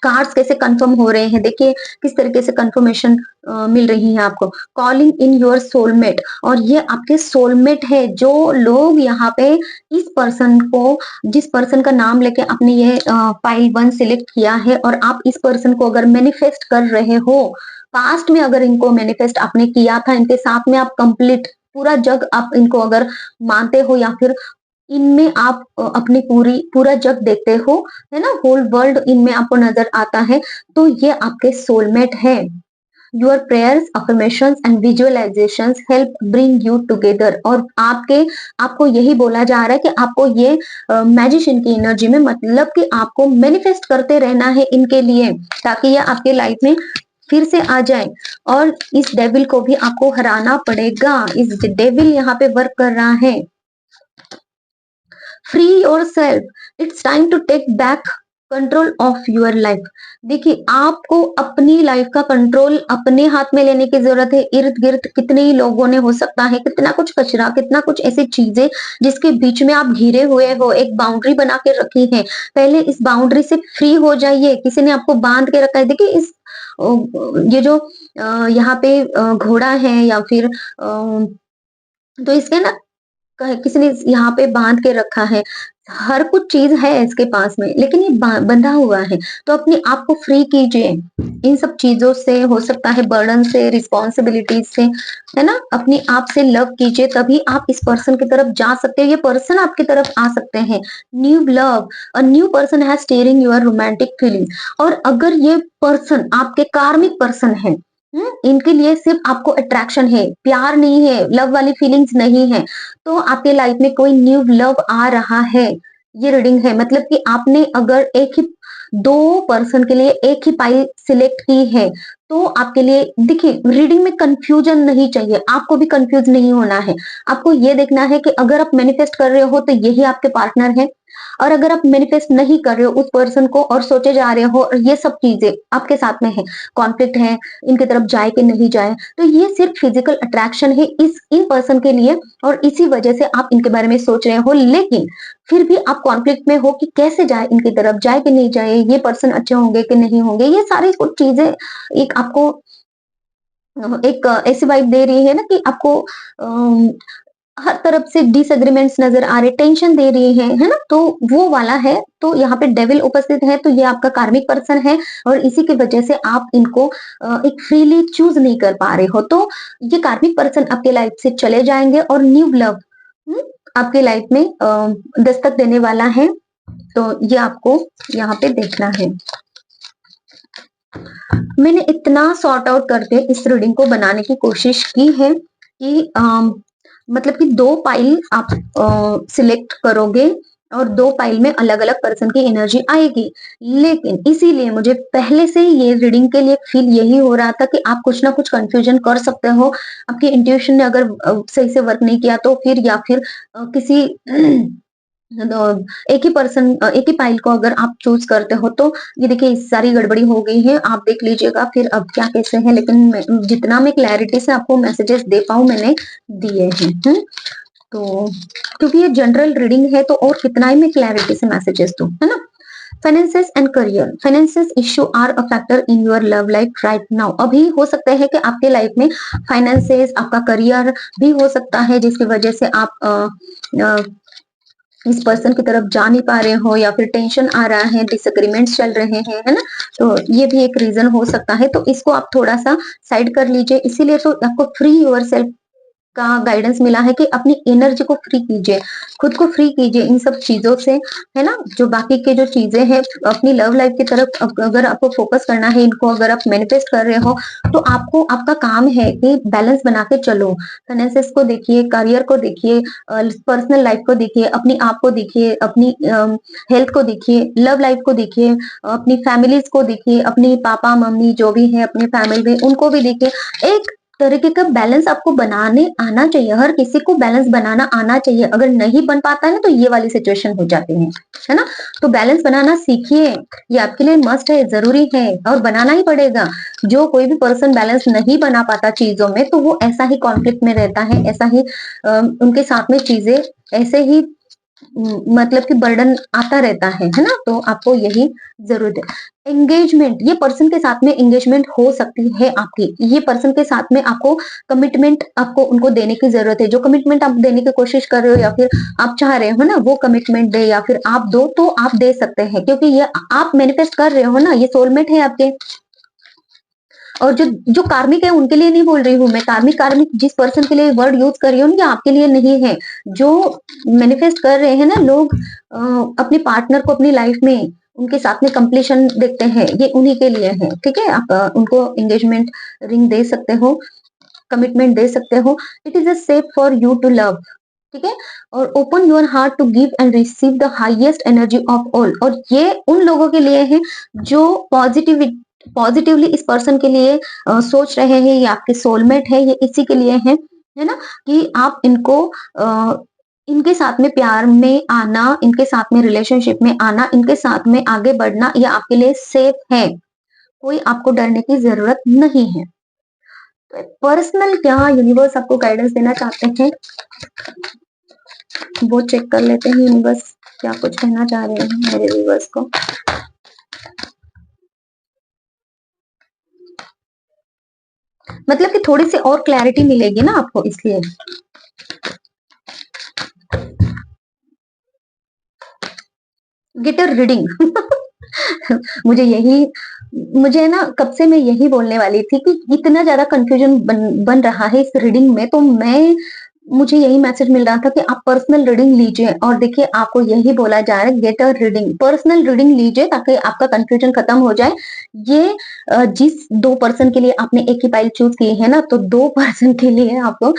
कार्ड्स कैसे कंफर्म हो रहे हैं, देखिए किस तरीके से कंफर्मेशन मिल रही है आपको। कॉलिंग इन योर सोलमेट, और ये आपके सोलमेट है। जो लोग यहाँ पे इस पर्सन को, जिस पर्सन का नाम लेके आपने ये फाइल 1 सिलेक्ट किया है और आप इस पर्सन को अगर मैनिफेस्ट कर रहे हो, पास्ट में अगर इनको मैनिफेस्ट आपने किया था, इनके साथ में आप कंप्लीट पूरा जग आप इनको अगर मानते हो, या फिर इनमें आप अपनी पूरा जग देखते हो, है ना, होल वर्ल्ड इनमें आपको नजर आता है, तो ये आपके सोलमेट है। Your prayers, affirmations and visualisations help bring you together, और आपको यही बोला जा रहा है कि आपको ये मैजिशियन की एनर्जी में, मतलब कि आपको मैनिफेस्ट करते रहना है इनके लिए, ताकि ये आपके लाइफ में फिर से आ जाए। और इस डेविल को भी आपको हराना पड़ेगा। इस डेविल यहाँ पे वर्क कर रहा है। Free yourself, it's time to take back control of your life. देखिए, आपको अपनी लाइफ का कंट्रोल अपने हाथ में लेने की जरूरत है। इर्द गिर्द कितने ही लोगों ने, हो सकता है कितना कुछ कचरा, कितना कुछ ऐसी चीजें जिसके बीच में आप घिरे हुए हो, एक बाउंड्री बना के रखी है। पहले इस बाउंड्री से फ्री हो जाइए। किसी ने आपको बांध के रखा है। देखिए ये जो यहाँ पे घोड़ा है, या फिर तो इसके ना किसी ने यहाँ पे बांध के रखा है। हर कुछ चीज है इसके पास में, लेकिन ये बंधा हुआ है। तो अपने आप को फ्री कीजिए इन सब चीजों से, हो सकता है बर्डन से, रिस्पॉन्सिबिलिटीज से, है ना। अपने आप से लव कीजिए, तभी आप इस पर्सन की तरफ जा सकते हो, ये पर्सन आपकी तरफ आ सकते हैं। New love, a new person has steering your romantic feeling. और अगर ये पर्सन आपके कार्मिक पर्सन है, इनके लिए सिर्फ आपको अट्रैक्शन है, प्यार नहीं है, लव वाली फीलिंग्स नहीं है, तो आपके लाइफ में कोई न्यू लव आ रहा है। ये रीडिंग है, मतलब कि आपने अगर एक ही, दो पर्सन के लिए एक ही पाइल सिलेक्ट की है, तो आपके लिए देखिए, रीडिंग में कंफ्यूजन नहीं चाहिए, आपको भी कंफ्यूज नहीं होना है। आपको ये देखना है कि अगर आप मैनिफेस्ट कर रहे हो तो यही आपके पार्टनर है, और अगर आप मैनिफेस्ट नहीं कर रहे हो उस पर्सन को और सोचे जा रहे हो, और ये सब चीजें आपके साथ में है, कॉन्फ्लिक्ट है, इनकी तरफ जाए कि नहीं जाए, तो ये सिर्फ फिजिकल अट्रैक्शन है इस इन पर्सन के लिए, और इसी वजह से आप इनके बारे में सोच रहे हो। लेकिन फिर भी आप कॉन्फ्लिक्ट में हो कि कैसे जाए, इनकी तरफ जाए कि नहीं जाए, ये पर्सन अच्छे होंगे कि नहीं होंगे। ये सारी कुछ चीजें एक आपको एक ऐसी वाइब दे रही है ना कि आपको हर तरफ से डिसएग्रीमेंट्स नजर आ रहे, टेंशन दे रही है ना, तो वो वाला है। तो यहाँ पे डेविल उपस्थित है, तो ये आपका कार्मिक पर्सन है, और इसी की वजह से आप इनको एक फ्रीली चूज नहीं कर पा रहे हो। तो ये कार्मिक पर्सन आपके लाइफ से चले जाएंगे, और न्यू लव आपके लाइफ में दस्तक देने वाला है। तो ये आपको यहाँ पे देखना है। मैंने इतना सॉर्ट आउट करके इस रीडिंग को बनाने की कोशिश की है कि मतलब कि 2 पाइल आप सिलेक्ट करोगे, और 2 पाइल में अलग अलग पर्सन की एनर्जी आएगी। लेकिन इसीलिए मुझे पहले से ही ये रीडिंग के लिए फील यही हो रहा था कि आप कुछ ना कुछ कंफ्यूजन कर सकते हो। आपकी इंट्यूशन ने अगर सही से वर्क नहीं किया, तो फिर या फिर किसी एक ही पर्सन, एक ही पाइल को अगर आप चूज करते हो, तो ये देखिए सारी गड़बड़ी हो गई है। आप देख लीजिएगा फिर अब क्या कैसे है, लेकिन जितना मैं क्लैरिटी से आपको मैसेजेस दे पाऊं मैंने दिए हैं। तो क्योंकि ये जनरल रीडिंग है, तो और कितना ही मैं क्लैरिटी से मैसेजेस दूं, है ना। Finances and career, finances issue are a factor in your love life right now. अभी हो सकता है कि आपके लाइफ में फाइनेंसेस, आपका करियर भी हो सकता है, जिसकी वजह से आप इस पर्सन की तरफ जा नहीं पा रहे हो, या फिर टेंशन आ रहा है, डिसएग्रीमेंट्स चल रहे हैं, है ना। तो ये भी एक रीजन हो सकता है, तो इसको आप थोड़ा सा साइड कर लीजिए। इसीलिए तो आपको फ्री योर सेल्फ का गाइडेंस मिला है कि अपनी एनर्जी को फ्री कीजिए, खुद को फ्री कीजिए इन सब चीजों से, है ना। जो बाकी के जो चीजें हैं, अपनी लव लाइफ की तरफ अगर आपको फोकस करना है, इनको अगर आप मैनिफेस्ट कर रहे हो, तो आपको आपका काम है कि बैलेंस बना के चलो। फाइनेंसेस को देखिए, करियर को देखिए, पर्सनल लाइफ को देखिए, अपनी आप को देखिए, अपनी हेल्थ को देखिए, लव लाइफ को देखिए, अपनी फैमिलीज को देखिए, अपनी पापा मम्मी जो भी है अपनी फैमिली में, उनको भी देखिए। एक तरीके का बैलेंस आपको बनाने आना चाहिए, हर किसी को बैलेंस बनाना आना चाहिए। अगर नहीं बन पाता है तो ये वाली सिचुएशन हो जाती है ना। तो बैलेंस बनाना सीखिए, ये आपके लिए मस्ट है, जरूरी है, और बनाना ही पड़ेगा। जो कोई भी पर्सन बैलेंस नहीं बना पाता चीजों में, तो वो ऐसा ही कॉन्फ्लिक्ट में रहता है, ऐसा ही उनके साथ में चीजें ऐसे ही मतलब कि बर्डन आता रहता है ना? तो आपको यही ज़रूरत है। एंगेजमेंट, ये पर्सन के साथ में एंगेजमेंट हो सकती है आपकी। ये पर्सन के साथ में आपको कमिटमेंट आपको उनको देने की ज़रूरत है। जो कमिटमेंट आप देने की कोशिश कर रहे हो या फिर आप चाह रहे हो ना वो कमिटमेंट दे या फिर आप दो तो आप दे सकते हैं क्योंकि ये आप मैनिफेस्ट कर रहे हो ना, ये सोलमेट है आपके। और जो जो कार्मिक है उनके लिए नहीं बोल रही हूँ मैं, कार्मिक कार्मिक जिस पर्सन के लिए वर्ड यूज कर रही हूँ ये आपके लिए नहीं है। जो मैनिफेस्ट कर रहे हैं ना लोग अपने पार्टनर को अपनी लाइफ में उनके साथ में कंप्लीशन देखते हैं, ये उन्हीं के लिए है। ठीक है, आप उनको एंगेजमेंट रिंग दे सकते हो, कमिटमेंट दे सकते हो। It is a safe for you to love. ठीक है, और open your heart to give and receive the highest energy of all. और ये उन लोगों के लिए है जो पॉजिटिवली इस पर्सन के लिए सोच रहे हैं, ये आपके सोलमेट है, ये इसी के लिए है ना? कि आप इनको इनके साथ में प्यार में आना, इनके साथ में रिलेशनशिप में आना, इनके साथ में आगे बढ़ना, ये आपके लिए सेफ है। कोई आपको डरने की जरूरत नहीं है। तो पर्सनल क्या यूनिवर्स आपको गाइडेंस देना चाहते हैं वो चेक कर लेते हैं। यूनिवर्स क्या कुछ कहना चाह रहे हैं मेरे व्यूवर्स को। मतलब कि थोड़ी सी और क्लैरिटी मिलेगी ना आपको, इसलिए। Get a reading. मुझे ना कब से मैं यही बोलने वाली थी कि इतना ज्यादा कंफ्यूजन बन रहा है इस रीडिंग में, तो मुझे यही मैसेज मिल रहा था कि आप पर्सनल रीडिंग लीजिए। और देखिए आपको यही बोला जा रहा है, get a reading, personal reading लीजिए ताकि आपका कंफ्यूजन खत्म हो जाए। ये जिस दो पर्सन के लिए आपने एक ही फाइल चूज की है ना, तो दो पर्सन के लिए आपको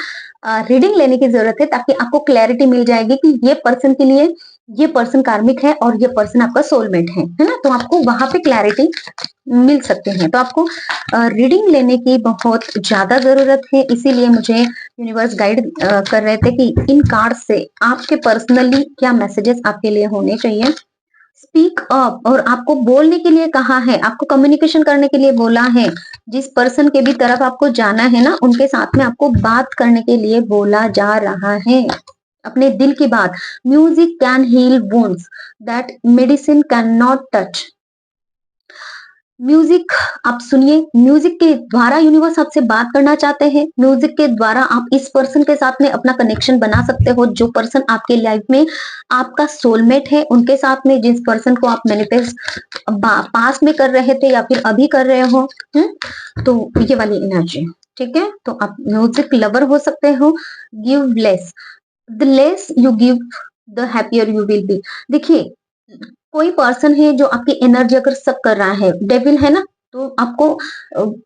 रीडिंग लेने की जरूरत है ताकि आपको क्लैरिटी मिल जाएगी कि ये पर्सन के लिए ये पर्सन कार्मिक है और ये पर्सन आपका सोलमेट है ना? तो आपको वहां पे क्लैरिटी मिल सकते हैं। तो आपको रीडिंग लेने की बहुत ज्यादा जरूरत है, इसीलिए मुझे यूनिवर्स गाइड कर रहे थे कि इन कार्ड से आपके पर्सनली क्या मैसेजेस आपके लिए होने चाहिए। स्पीक अप, और आपको बोलने के लिए कहा है, आपको कम्युनिकेशन करने के लिए बोला है। जिस पर्सन के भी तरफ आपको जाना है ना, उनके साथ में आपको बात करने के लिए बोला जा रहा है, अपने दिल की बात। Music can heal wounds that medicine can not touch. Music आप सुनिए, म्यूजिक के द्वारा यूनिवर्स आपसे बात करना चाहते हैं। म्यूजिक के द्वारा आप इस पर्सन के साथ में अपना कनेक्शन बना सकते हो, जो पर्सन आपके लाइफ में आपका सोलमेट है, उनके साथ में जिस पर्सन को आप मैनिफेस्ट पास में कर रहे थे या फिर अभी कर रहे हो। तो ये वाली एनर्जी। ठीक है, तो आप म्यूजिक लवर हो सकते हो। Give less, the less you give the happier you will be. देखिए कोई पर्सन है जो आपकी एनर्जी अगर सक कर रहा है, डेविल है ना, तो आपको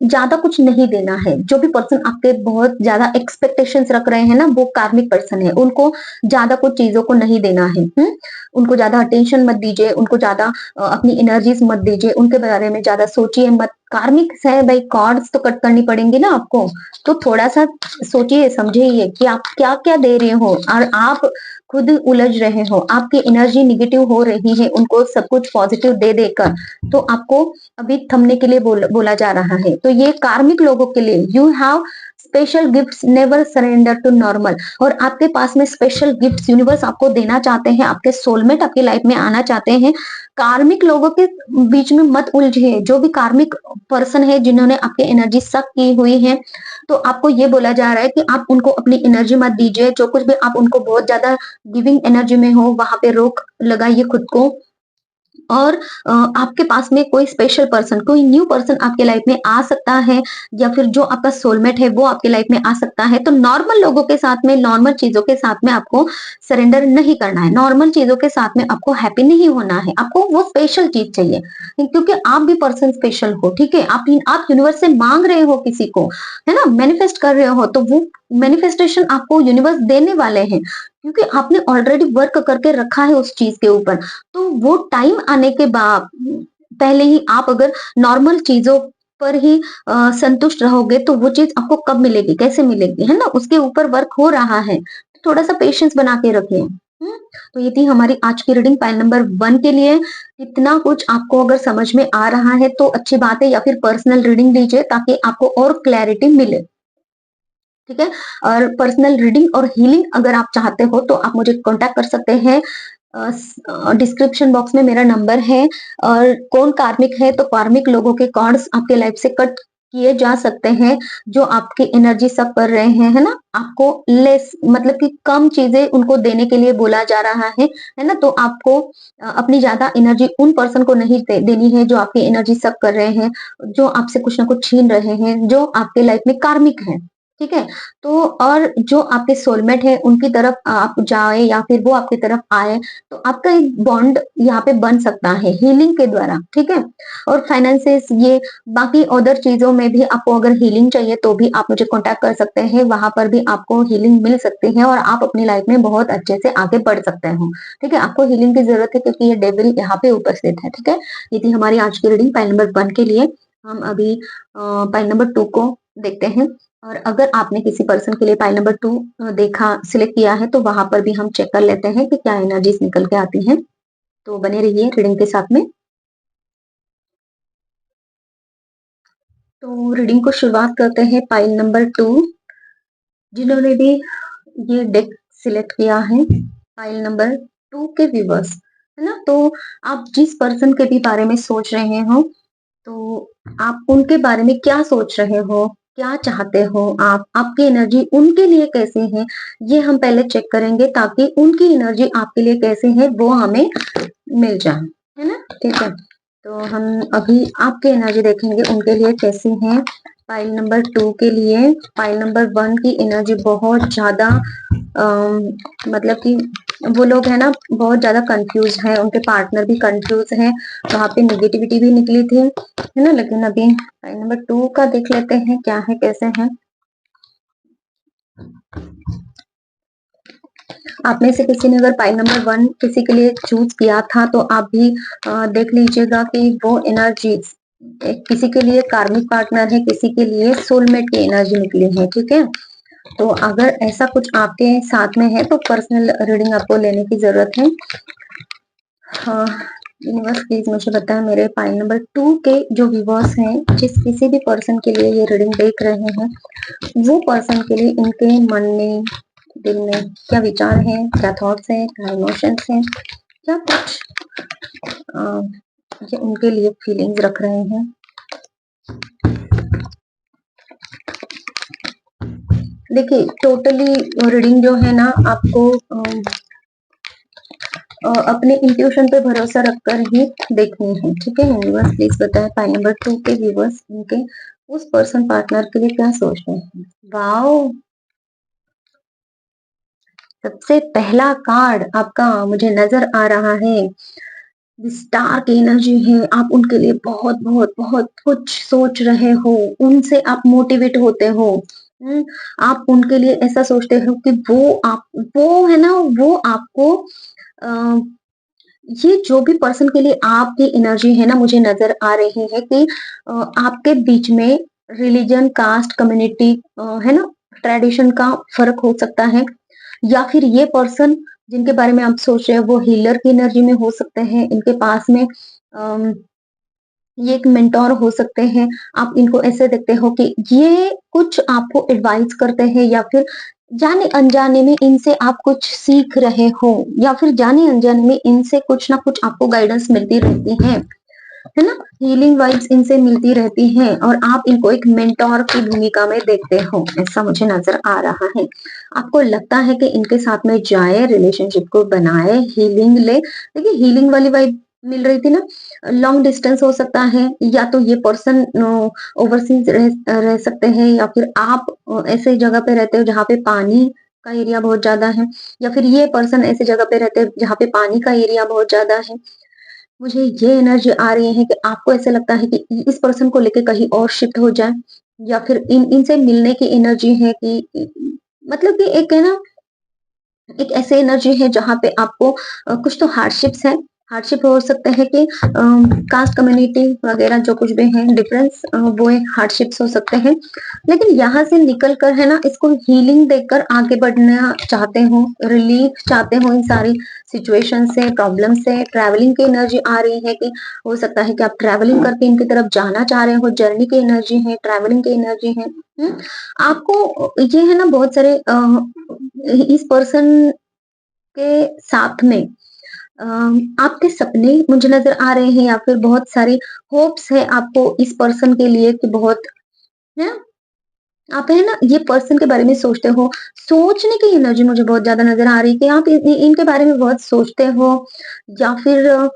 ज्यादा कुछ नहीं देना है। जो भी पर्सन आपके बहुत ज्यादा एक्सपेक्टेशंस रख रहे हैं ना, वो कार्मिक पर्सन है, उनको ज्यादा कुछ चीजों को नहीं देना है। उनको ज्यादा अटेंशन मत दीजिए, उनको ज्यादा अपनी एनर्जीज मत दीजिए, उनके बारे में ज्यादा सोचिए मत। कार्मिक है भाई, कॉर्ड्स तो कट करनी पड़ेंगी ना आपको, तो थोड़ा सा सोचिए समझिए कि आप क्या क्या दे रहे हो, और आप खुद उलझ रहे हो, आपकी एनर्जी निगेटिव हो रही है उनको सब कुछ पॉजिटिव दे देकर। तो आपको अभी थमने के लिए बोला जा रहा है। तो ये कार्मिक लोगों के लिए, you have special gifts, never surrender to normal. और आपके पास में स्पेशल गिफ्ट्स यूनिवर्स आपको देना चाहते हैं, आपके सोलमेट आपकी लाइफ में आना चाहते हैं। कार्मिक लोगों के बीच में मत उलझिए। जो भी कार्मिक पर्सन है जिन्होंने आपकी एनर्जी सक की हुई है, तो आपको ये बोला जा रहा है कि आप उनको अपनी एनर्जी मत दीजिए। जो कुछ भी आप उनको बहुत ज्यादा गिविंग एनर्जी में हो, वहां पे रोक लगाइए खुद को। और आपके पास में कोई स्पेशल पर्सन, कोई न्यू पर्सन आपके लाइफ में आ सकता है, या फिर जो आपका सोलमेट है वो आपके लाइफ में आ सकता है। तो नॉर्मल लोगों के साथ में, नॉर्मल चीजों के साथ में आपको सरेंडर नहीं करना है, नॉर्मल चीजों के साथ में आपको हैप्पी नहीं होना है, आपको वो स्पेशल चीज चाहिए, क्योंकि आप भी पर्सन स्पेशल हो। ठीक है, आप यूनिवर्स से मांग रहे हो किसी को, है ना, मैनिफेस्ट कर रहे हो, तो वो मैनिफेस्टेशन आपको यूनिवर्स देने वाले हैं, क्योंकि आपने ऑलरेडी वर्क करके रखा है उस चीज के ऊपर। तो वो टाइम आने के बाद, पहले ही आप अगर नॉर्मल चीजों पर ही संतुष्ट रहोगे, तो वो चीज आपको कब मिलेगी, कैसे मिलेगी, है ना? उसके ऊपर वर्क हो रहा है। थोड़ा सा पेशेंस बना के रखिए। तो ये थी हमारी आज की रीडिंग फाइल नंबर 1 के लिए। इतना कुछ आपको अगर समझ में आ रहा है तो अच्छी बात है, या फिर पर्सनल रीडिंग लीजिए ताकि आपको और क्लैरिटी मिले। ठीक है। और पर्सनल रीडिंग और हीलिंग अगर आप चाहते हो तो आप मुझे कांटेक्ट कर सकते हैं। डिस्क्रिप्शन बॉक्स में मेरा नंबर है। और कौन कार्मिक है, तो कार्मिक लोगों के कार्ड्स आपके लाइफ से कट किए जा सकते हैं, जो आपकी एनर्जी सक कर रहे हैं, है ना? आपको लेस मतलब कि कम चीजें उनको देने के लिए बोला जा रहा है ना? तो आपको अपनी ज्यादा एनर्जी उन पर्सन को नहीं देनी है जो आपकी एनर्जी सक कर रहे हैं, जो आपसे कुछ ना कुछ छीन रहे हैं, जो आपके लाइफ में कार्मिक है। ठीक है। तो और जो आपके सोलमेट है उनकी तरफ आप जाए या फिर वो आपकी तरफ आए, तो आपका एक बॉन्ड यहाँ पे बन सकता है हीलिंग के द्वारा। ठीक है। और फाइनेंसेस, ये बाकी अदर चीजों में भी आपको अगर हीलिंग चाहिए तो भी आप मुझे कांटेक्ट कर सकते हैं, वहां पर भी आपको हीलिंग मिल सकती है और आप अपनी लाइफ में बहुत अच्छे से आगे बढ़ सकते हो। ठीक है। आपको हीलिंग की जरूरत है क्योंकि ये डेविल यहाँ पे उपस्थित है। ठीक है। ये थी हमारी आज की रीडिंग पाइल नंबर 1 के लिए। हम अभी पाइल नंबर 2 को देखते हैं। और अगर आपने किसी पर्सन के लिए पाइल नंबर 2 देखा, सिलेक्ट किया है, तो वहां पर भी हम चेक कर लेते हैं कि क्या एनर्जीज निकल के आती हैं। तो बने रहिए रीडिंग के साथ में। तो रीडिंग को शुरुआत करते हैं पाइल नंबर 2। जिन्होंने भी ये डेक सिलेक्ट किया है, पाइल नंबर 2 के व्यूवर्स, है ना? तो आप जिस पर्सन के भी बारे में सोच रहे हो, तो आप उनके बारे में क्या सोच रहे हो, क्या चाहते हो आप, आपकी एनर्जी उनके लिए कैसी है, ये हम पहले चेक करेंगे ताकि उनकी एनर्जी आपके लिए कैसी है वो हमें मिल जाए, है ना? ठीक है। तो हम अभी आपकी एनर्जी देखेंगे उनके लिए कैसी है। पाइल नंबर 2 के लिए पाइल नंबर 1 की एनर्जी बहुत ज्यादा मतलब कि वो लोग है ना बहुत ज्यादा कंफ्यूज है, उनके पार्टनर भी कंफ्यूज है, वहां पे नेगेटिविटी भी निकली थी, है ना? लेकिन अभी पाइल नंबर 2 का देख लेते हैं क्या है, कैसे है। आप में से किसी ने अगर पाइल नंबर 1 किसी के लिए चूज किया था तो आप भी देख लीजिएगा कि वो एनर्जी किसी के लिए कार्मिक पार्टनर है, किसी के लिए सोलमेट की एनर्जी निकली है। ठीक है। तो अगर ऐसा कुछ आपके साथ में है तो पर्सनल रीडिंग आपको लेने की जरूरत है। यूनिवर्स प्लीज मुझे बताएं, मेरे पाइल नंबर 2 के जो व्यूवर्स हैं, जिस किसी भी पर्सन के लिए ये रीडिंग देख रहे हैं, वो पर्सन के लिए इनके मन में, दिल में क्या विचार है, क्या थॉट्स हैं, क्या इमोशंस हैं, क्या कुछ ये उनके लिए फीलिंग्स रख रहे हैं। देखिए टोटली रीडिंग जो है ना आपको अपने इंट्यूशन पे भरोसा रखकर ही देखनी है। ठीक है। यूनिवर्स प्लीज बताएं पाइल नंबर 2 के व्यूवर्स उनके उस पर्सन पार्टनर के लिए क्या सोच रहे हैं। वाओ, सबसे पहला कार्ड आपका मुझे नजर आ रहा है, स्टार की एनर्जी है। आप उनके लिए बहुत बहुत बहुत कुछ सोच रहे हो, उनसे आप मोटिवेट होते हो। आप उनके लिए ऐसा सोचते हो कि वो है ना, वो आपको ये जो भी पर्सन के लिए आपकी एनर्जी है ना, मुझे नजर आ रही है कि आपके बीच में रिलीजन, कास्ट, कम्युनिटी, है ना, ट्रेडिशन का फर्क हो सकता है। या फिर ये पर्सन जिनके बारे में आप सोच रहे हैं वो हीलर की एनर्जी में हो सकते हैं, इनके पास में ये एक मेंटोर हो सकते हैं। आप इनको ऐसे देखते हो कि ये कुछ आपको एडवाइस करते हैं, या फिर जाने अनजाने में इनसे आप कुछ सीख रहे हो, या फिर जाने अनजाने में इनसे कुछ ना कुछ आपको गाइडेंस मिलती रहती है ना? हीलिंग वाइब्स इनसे मिलती रहती हैं और आप इनको एक मेंटोर की भूमिका में देखते हो, ऐसा मुझे नजर आ रहा है। आपको लगता है कि इनके साथ में जाए, रिलेशनशिप को बनाए, हीलिंग ले। देखिए हीलिंग वाली वाइब मिल रही थी ना। लॉन्ग डिस्टेंस हो सकता है, या तो ये पर्सन ओवरसीज रह सकते हैं, या फिर आप ऐसे जगह पे रहते हो जहाँ पे पानी का एरिया बहुत ज्यादा है, या फिर ये पर्सन ऐसे जगह पे रहते हैं जहाँ पे पानी का एरिया बहुत ज्यादा है। मुझे ये एनर्जी आ रही है कि आपको ऐसा लगता है कि इस पर्सन को लेके कहीं और शिफ्ट हो जाए, या फिर इनसे मिलने की एनर्जी है कि मतलब कि एक है ना, एक ऐसे एनर्जी है जहाँ पे आपको कुछ तो हार्डशिप्स है, हार्डशिप हो सकते हैं कि कास्ट कम्युनिटी वगैरह जो कुछ भी है डिफरेंस, वो एक हार्डशिप्स हो सकते हैं। लेकिन यहाँ से निकल कर है ना, इसको हीलिंग देकर आगे बढ़ना चाहते हो, रिलीफ चाहते हो इन सारी सिचुएशन से, प्रॉब्लम से। ट्रैवलिंग की एनर्जी आ रही है कि हो सकता है कि आप ट्रैवलिंग करके इनकी तरफ जाना चाह रहे हो, जर्नी की एनर्जी है, ट्रैवलिंग की एनर्जी है। आपको ये है ना बहुत सारे इस पर्सन के साथ में आपके सपने मुझे नजर आ रहे हैं, या फिर बहुत सारी होप्स है आपको इस पर्सन के लिए कि बहुत है ना, आप है ना ये पर्सन के बारे में सोचते हो। सोचने की एनर्जी मुझे बहुत ज्यादा नजर आ रही है कि आप इनके बारे में बहुत सोचते हो, या फिर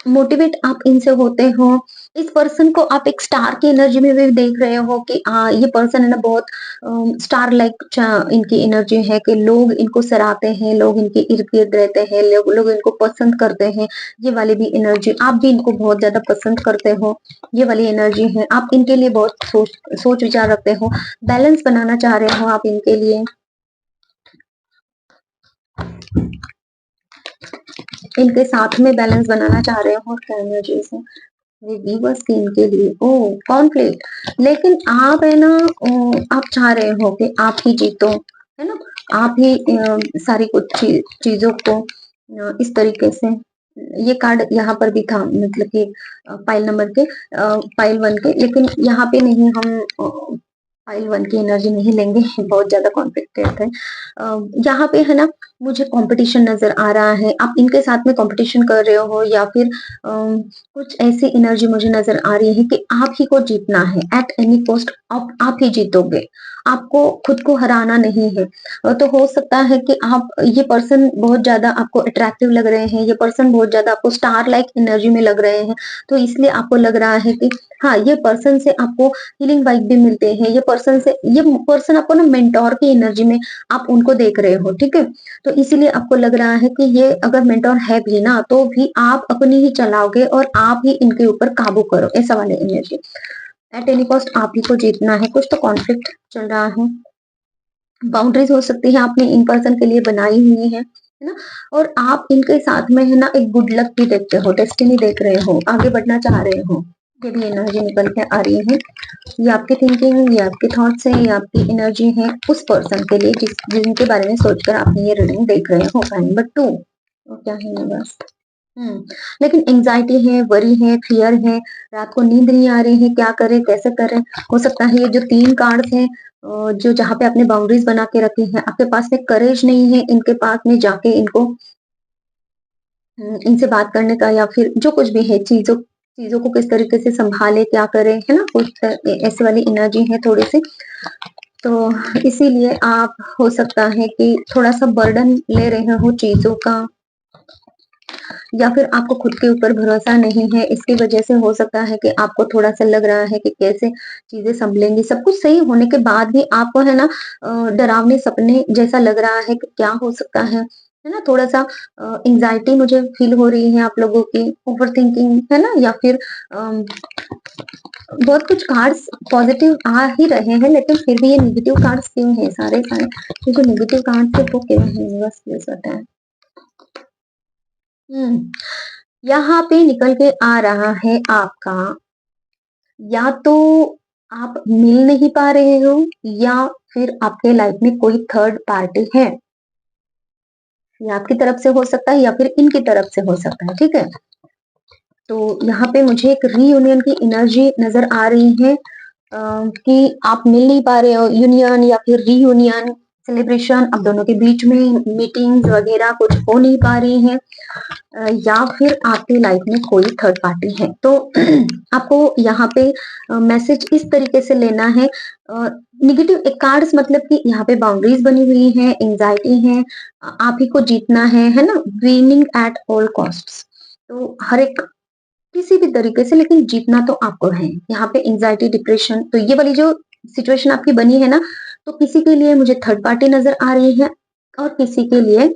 मोटिवेट आप इनसे होते हो। इस पर्सन को आप एक स्टार की एनर्जी में भी देख रहे हो कि ये पर्सन है ना बहुत स्टार लाइक इनकी एनर्जी है कि लोग इनको सराहते हैं, लोग इनके इर्द गिर्द रहते हैं, लोग इनको पसंद करते हैं। ये वाली भी एनर्जी, आप भी इनको बहुत ज्यादा पसंद करते हो, ये वाली एनर्जी है। आप इनके लिए बहुत सोच विचार रखते हो, बैलेंस बनाना चाह रहे हो आप इनके लिए, इनके साथ में बैलेंस बनाना चाह रहे हो क्या एनर्जी से। रिवर्स की इनके लिए ओ कॉन्फ्लिक्ट, लेकिन आप है ना आप चाह रहे हो कि आप ही जीतो, है ना, आप ही सारी कुछ चीजों को इस तरीके से। ये कार्ड यहाँ पर भी था, मतलब कि पाइल नंबर के पाइल 1 के, लेकिन यहाँ पे नहीं, हम पाइल 1 की एनर्जी नहीं लेंगे, बहुत ज्यादा कॉन्फ्लिक्टेड है। यहाँ पे है ना मुझे कंपटीशन नजर आ रहा है, आप इनके साथ में कंपटीशन कर रहे हो, या फिर कुछ ऐसी एनर्जी मुझे नजर आ रही है कि आप ही को जीतना है एट एनी कॉस्ट, आप ही जीतोगे, आपको खुद को हराना नहीं है। तो हो सकता है कि आप ये पर्सन बहुत ज्यादा आपको अट्रैक्टिव लग रहे हैं, ये पर्सन बहुत ज्यादा आपको स्टार लाइक एनर्जी में लग रहे हैं, तो इसलिए आपको लग रहा है कि हाँ ये पर्सन से आपको हीलिंग वाइब भी मिलते हैं, ये पर्सन आपको ना मेंटोर की एनर्जी में आप उनको देख रहे हो, ठीक है। तो इसीलिए आपको लग रहा है कि ये अगर मेंटोर है भी ना, तो भी आप अपनी ही चलाओगे और आप ही इनके ऊपर काबू करो, ऐसा वाले एनर्जी। एट एनी कॉस्ट आप ही को जीतना है, कुछ तो कॉन्फ्लिक्ट चल रहा है। बाउंड्रीज हो सकती है आपने इन पर्सन के लिए बनाई हुई है ना, और आप इनके साथ में है ना एक गुड लक भी देखते हो, डेस्टिनी देख रहे हो, आगे बढ़ना चाह रहे हो। ये भी एनर्जी निकल के आ रही है। ये आपकी थिंकिंग, ये आपके थॉट्स है, ये आपकी एनर्जी है उस पर्सन के लिए जिनके बारे में सोचकर आपने ये रीडिंग देख रहे हो। नंबर 2 क्या है बस। लेकिन एंजाइटी है, वरी है, फियर है, रात को नींद नहीं आ रही है, क्या करें कैसे करें। हो सकता है ये जो 3 कार्ड्स हैं जो जहाँ पे आपने बाउंड्रीज बना के रखी है, आपके पास में करेज नहीं है इनके पास में जाके इनको इनसे बात करने का, या फिर जो कुछ भी है चीजों चीजों को किस तरीके से संभाले, क्या करें, है ना, कुछ ऐसी वाली एनर्जी है थोड़ी सी। तो इसीलिए आप हो सकता है कि थोड़ा सा बर्डन ले रहे हो चीजों का, या फिर आपको खुद के ऊपर भरोसा नहीं है, इसकी वजह से हो सकता है कि आपको थोड़ा सा लग रहा है कि कैसे चीजें संभलेंगी। सब कुछ सही होने के बाद भी आपको है ना डरावने सपने जैसा लग रहा है कि क्या हो सकता है ना, थोड़ा सा एंजाइटी मुझे फील हो रही है आप लोगों की, ओवर थिंकिंग है ना, या फिर बहुत कुछ कार्ड्स पॉजिटिव आ ही रहे हैं, लेकिन फिर भी ये नेगेटिव कार्ड्स क्यों है सारे सारे, क्योंकि नेगेटिव कार्ड्स से वो क्यों है, बस प्लीज बताएं। यहाँ पे निकल के आ रहा है आपका, या तो आप मिल नहीं पा रहे हो, या फिर आपके लाइफ में कोई थर्ड पार्टी है, या आपकी तरफ से हो सकता है या फिर इनकी तरफ से हो सकता है, ठीक है। तो यहाँ पे मुझे एक रीयूनियन की एनर्जी नजर आ रही है कि आप मिल नहीं पा रहे हो, यूनियन या फिर रीयूनियन सेलिब्रेशन, अब दोनों के बीच में मीटिंग्स वगैरह कुछ हो नहीं पा रही हैं, या फिर आपकी लाइफ में कोई थर्ड पार्टी है। तो आपको यहाँ पे मैसेज इस तरीके से लेना है, निगेटिव कार्ड्स मतलब कि यहाँ पे बाउंड्रीज बनी हुई है, एंजाइटी है, आप ही को जीतना है ना, विनिंग एट ऑल कॉस्ट्स। तो हर एक किसी भी तरीके से, लेकिन जीतना तो आपको है। यहाँ पे एंजाइटी, डिप्रेशन, तो ये वाली जो सिचुएशन आपकी बनी है ना, तो किसी के लिए मुझे थर्ड पार्टी नजर आ रही है, और किसी के लिए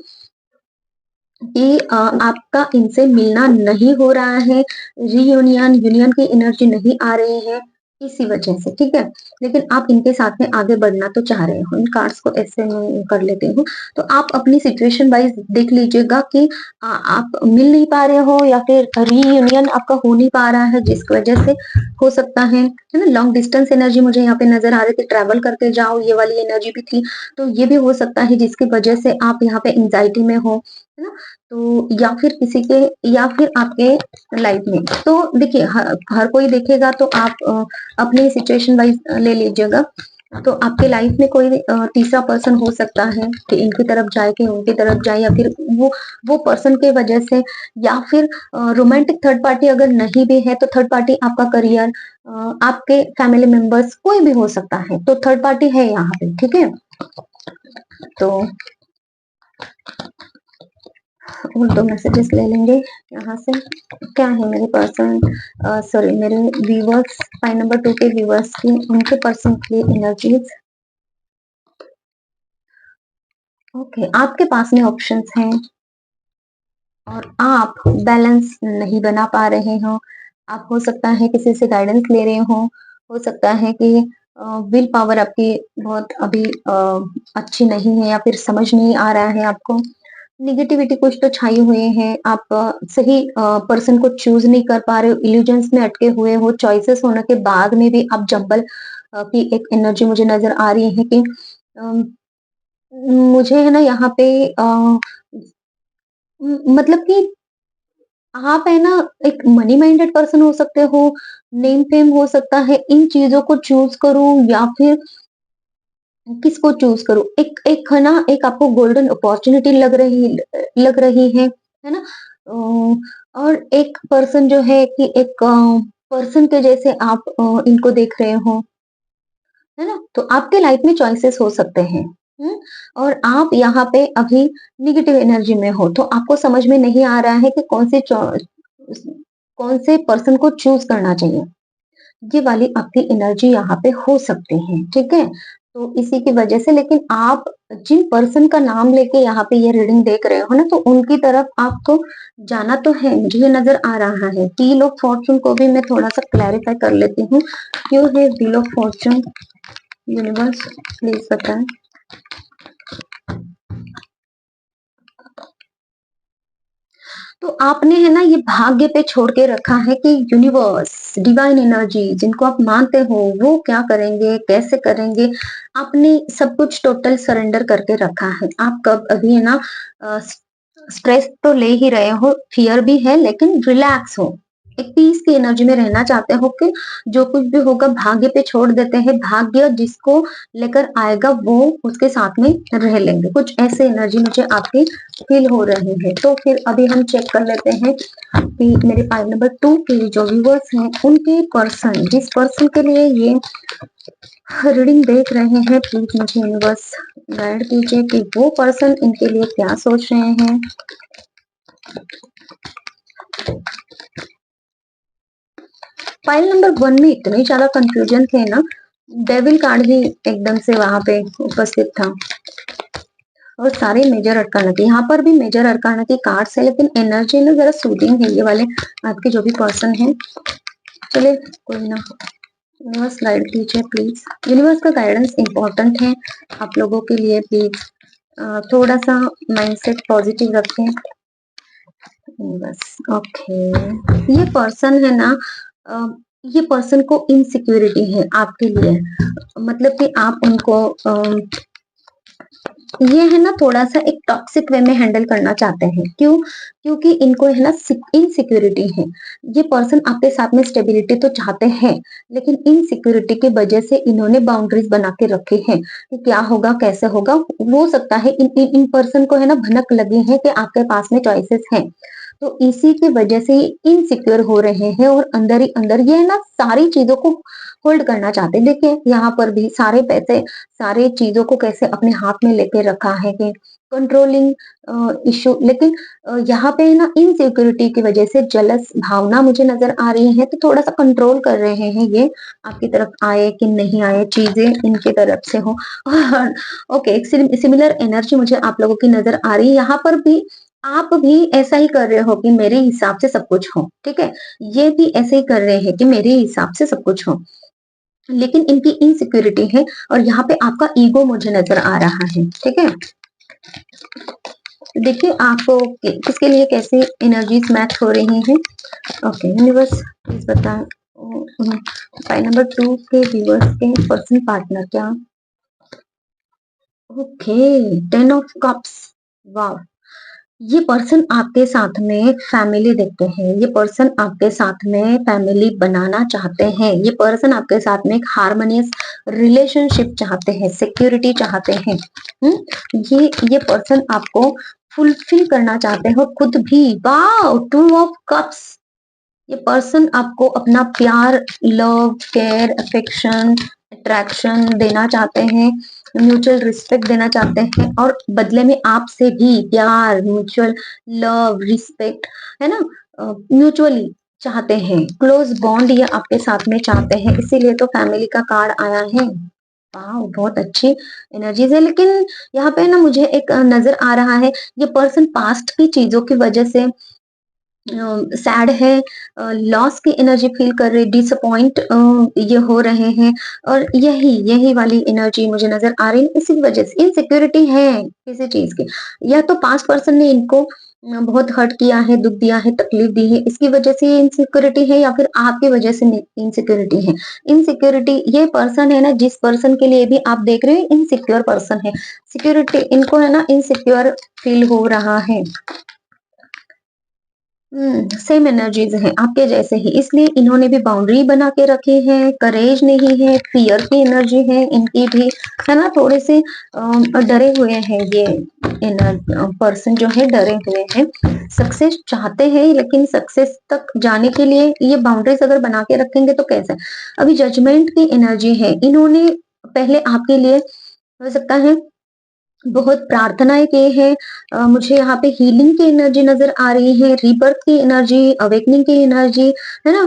कि आपका इनसे मिलना नहीं हो रहा है, रीयूनियन यूनियन की एनर्जी नहीं आ रही है, इसी वजह से, ठीक है? लेकिन आप इनके साथ में आगे बढ़ना तो चाह रहे हो, इन कार्ड्स को ऐसे मैं कर लेती हूँ। तो आप अपनी सिचुएशन वाइज़ देख लीजिएगा कि आप मिल नहीं पा रहे हो या फिर रीयूनियन आपका हो नहीं पा रहा है, जिसकी वजह से हो सकता है ना? लॉन्ग डिस्टेंस एनर्जी मुझे यहाँ पे नज़र आ रही थी, ट्रैवल करके जाओ, ये वाली एनर्जी भी थी। तो ये भी हो सकता है जिसकी वजह से आप यहाँ पे एंग्ज़ायटी में हो, है ना? तो या फिर किसी के या फिर आपके लाइफ में। तो देखिए हर कोई देखेगा तो आप अपनी सिचुएशन वाइज ले लीजिएगा। तो आपके लाइफ में कोई तीसरा पर्सन हो सकता है कि इनकी तरफ जाए कि उनकी तरफ जाए, या फिर वो पर्सन के वजह से, या फिर रोमांटिक थर्ड पार्टी अगर नहीं भी है तो थर्ड पार्टी आपका करियर, आपके फैमिली मेंबर्स, कोई भी हो सकता है। तो थर्ड पार्टी है यहाँ पे, ठीक है? तो और 2 मैसेजेस ले लेंगे यहाँ से। क्या है मेरे पर्सन सॉरी मेरे व्यूअर्स, फाइल नंबर 2 के व्यूअर्स की, उनके पर्सन की एनर्जीज। ओके, आपके पास में ऑप्शंस हैं और आप बैलेंस नहीं बना पा रहे हो। आप हो सकता है किसी से गाइडेंस ले रहे हो सकता है कि विल पावर आपकी बहुत अभी अच्छी नहीं है, या फिर समझ नहीं आ रहा है आपको। नेगेटिविटी कुछ तो छाई हुए हैं, आप सही पर्सन को चूज नहीं कर पा रहे हो, इल्यूजन्स में अटके हुए हो, चॉइसेस होने के बाद में भी आप जंबल की एक एनर्जी मुझे नजर आ रही है कि अम, मुझे है ना यहाँ पे मतलब कि आप है ना एक मनी माइंडेड पर्सन हो सकते हो, नेम फेम हो सकता है, इन चीजों को चूज करूं या फिर किसको चूज करूं? एक एक है ना, एक आपको गोल्डन अपॉर्चुनिटी लग रही है ना? और एक पर्सन जो है कि एक पर्सन के जैसे आप इनको देख रहे हो, है ना? तो आपके लाइफ में चॉइसेस हो सकते हैं। और आप यहाँ पे अभी नेगेटिव एनर्जी में हो, तो आपको समझ में नहीं आ रहा है कि कौन से पर्सन को चूज करना चाहिए। ये वाली आपकी एनर्जी यहाँ पे हो सकती है, ठीक है? तो इसी की वजह से, लेकिन आप जिन पर्सन का नाम लेके यहाँ पे ये रीडिंग देख रहे हो ना, तो उनकी तरफ आपको जाना तो है, मुझे ये नजर आ रहा है। व्हील ऑफ फॉर्चून को भी मैं थोड़ा सा क्लैरिफाई कर लेती हूँ। क्यों है wheel of Fortune? Universe please बताएं। तो आपने है ना ये भाग्य पे छोड़ के रखा है कि यूनिवर्स, डिवाइन एनर्जी जिनको आप मानते हो वो क्या करेंगे, कैसे करेंगे। आपने सब कुछ टोटल सरेंडर करके रखा है। आप कब अभी है ना स्ट्रेस तो ले ही रहे हो, फियर भी है, लेकिन रिलैक्स हो, एक पीस की एनर्जी में रहना चाहते हो कि जो कुछ भी होगा भाग्य पे छोड़ देते हैं, भाग्य जिसको लेकर आएगा वो उसके साथ में रह लेंगे। कुछ ऐसे एनर्जी मुझे आपकी फील हो रही है। तो फिर अभी हम चेक कर लेते हैं कि मेरे फाइल नंबर 2 के जो व्यूवर्स हैं उनके पर्सन, जिस पर्सन के लिए ये रीडिंग देख रहे हैं, प्लीज मुझे यूनिवर्स गाइड कीजिए कि वो पर्सन इनके लिए क्या सोच रहे हैं। फाइल नंबर 1 में इतने ज्यादा कंफ्यूजन थे ना, डेविल कार्ड ही एकदम से वहां पे उपस्थित था, और सारे मेजर अरकाना थे। यहाँ पर भी मेजर अरकाना की कार्ड्स है, लेकिन एनर्जी ना जरा सूदिंग है ये वाले आपके जो भी पर्सन है। चलिए कोई ना, यूनिवर्स गाइड कीजिए प्लीज। यूनिवर्स का गाइडेंस इंपॉर्टेंट है आप लोगों के लिए, प्लीज थोड़ा सा माइंडसेट पॉजिटिव रखें। बस ओके, ये पर्सन है ना, ये पर्सन को इनसिक्योरिटी है आपके लिए, मतलब कि आप उनको ये है ना थोड़ा सा एक टॉक्सिक वे में हैंडल करना चाहते हैं। क्यों? क्योंकि इनको है ना इनसिक्योरिटी है। ये पर्सन आपके साथ में स्टेबिलिटी तो चाहते हैं, लेकिन इनसिक्योरिटी की वजह से इन्होंने बाउंड्रीज बना के रखे हैं कि क्या होगा कैसे होगा। हो सकता है इन पर्सन को है ना भनक लगी है कि आपके पास में चॉइसेस हैं, तो इसी की वजह से इनसिक्योर हो रहे हैं और अंदर ही अंदर ये है ना सारी चीजों को होल्ड करना चाहते हैं। देखिए यहाँ पर भी सारे पैसे, सारे चीजों को कैसे अपने हाथ में लेके रखा है कि कंट्रोलिंग इशू, लेकिन यहाँ पे ना इनसिक्योरिटी की वजह से जलस भावना मुझे नजर आ रही है, तो थोड़ा सा कंट्रोल कर रहे हैं ये आपकी तरफ आए कि नहीं आए, चीजें इनकी तरफ से हो। और ओके, एक सिमिलर एनर्जी मुझे आप लोगों की नजर आ रही है। यहाँ पर भी आप भी ऐसा ही कर रहे हो कि मेरे हिसाब से सब कुछ हो, ठीक है? ये भी ऐसे ही कर रहे हैं कि मेरे हिसाब से सब कुछ हो। लेकिन इनकी इनसिक्योरिटी है और यहाँ पे आपका ईगो मुझे नजर आ रहा है। ठीक है, देखिए आपको किसके लिए कैसे एनर्जीज मैच हो रही हैं। ओके यूनिवर्स प्लीज बताएं फाइल नंबर 2 के व्यूअर्स के पर्सन पार्टनर क्या। ओके 10 ऑफ कप्स, वाह, ये पर्सन आपके साथ में फैमिली देखते हैं, ये पर्सन आपके साथ में फैमिली बनाना चाहते हैं, ये पर्सन आपके साथ में एक हार्मोनियस रिलेशनशिप चाहते हैं, सिक्योरिटी चाहते हैं। ये पर्सन आपको फुलफिल करना चाहते हैं और खुद भी, वाह 2 ऑफ कप्स, ये पर्सन आपको अपना प्यार, लव, केयर, अफेक्शन, अट्रैक्शन देना चाहते हैं, म्यूचुअल रिस्पेक्ट देना चाहते हैं और बदले में आपसे भी प्यार, म्यूचुअल लव, रिस्पेक्ट, है ना, म्यूचुअली चाहते हैं, क्लोज बॉन्ड ये आपके साथ में चाहते हैं, इसीलिए तो फैमिली का कार्ड आया है। वाह बहुत अच्छी एनर्जीज है, लेकिन यहाँ पे ना मुझे एक नजर आ रहा है, ये पर्सन पास्ट की चीजों की वजह से सैड है, लॉस की एनर्जी फील कर रहे, डिसअपॉइंट ये हो रहे हैं और यही यही वाली एनर्जी मुझे नजर आ रही है, इसी वजह से इनसिक्योरिटी है किसी चीज की, या तो पास्ट पर्सन ने इनको बहुत हर्ट किया है, दुख दिया है, तकलीफ दी है, इसकी वजह से ये इनसिक्योरिटी है या फिर आपकी वजह से इनसिक्योरिटी है। इनसिक्योरिटी ये पर्सन है ना, जिस पर्सन के लिए भी आप देख रहे हो इनसिक्योर पर्सन है, सिक्योरिटी इनको है ना इनसिक्योर फील हो रहा है। सेम एनर्जीज हैं आपके जैसे ही, इसलिए इन्होंने भी बाउंड्री बना के रखी है, करेज नहीं है, फियर की एनर्जी है इनकी भी, है ना, थोड़े से डरे हुए हैं ये पर्सन जो है, डरे हुए हैं, सक्सेस चाहते हैं लेकिन सक्सेस तक जाने के लिए ये बाउंड्रीज अगर बना के रखेंगे तो कैसे। अभी जजमेंट की एनर्जी है, इन्होंने पहले आपके लिए हो सकता है बहुत प्रार्थनाएं की है, मुझे यहाँ पे हीलिंग की एनर्जी नजर आ रही है, रीबर्थ की एनर्जी, अवेकनिंग की एनर्जी, है ना,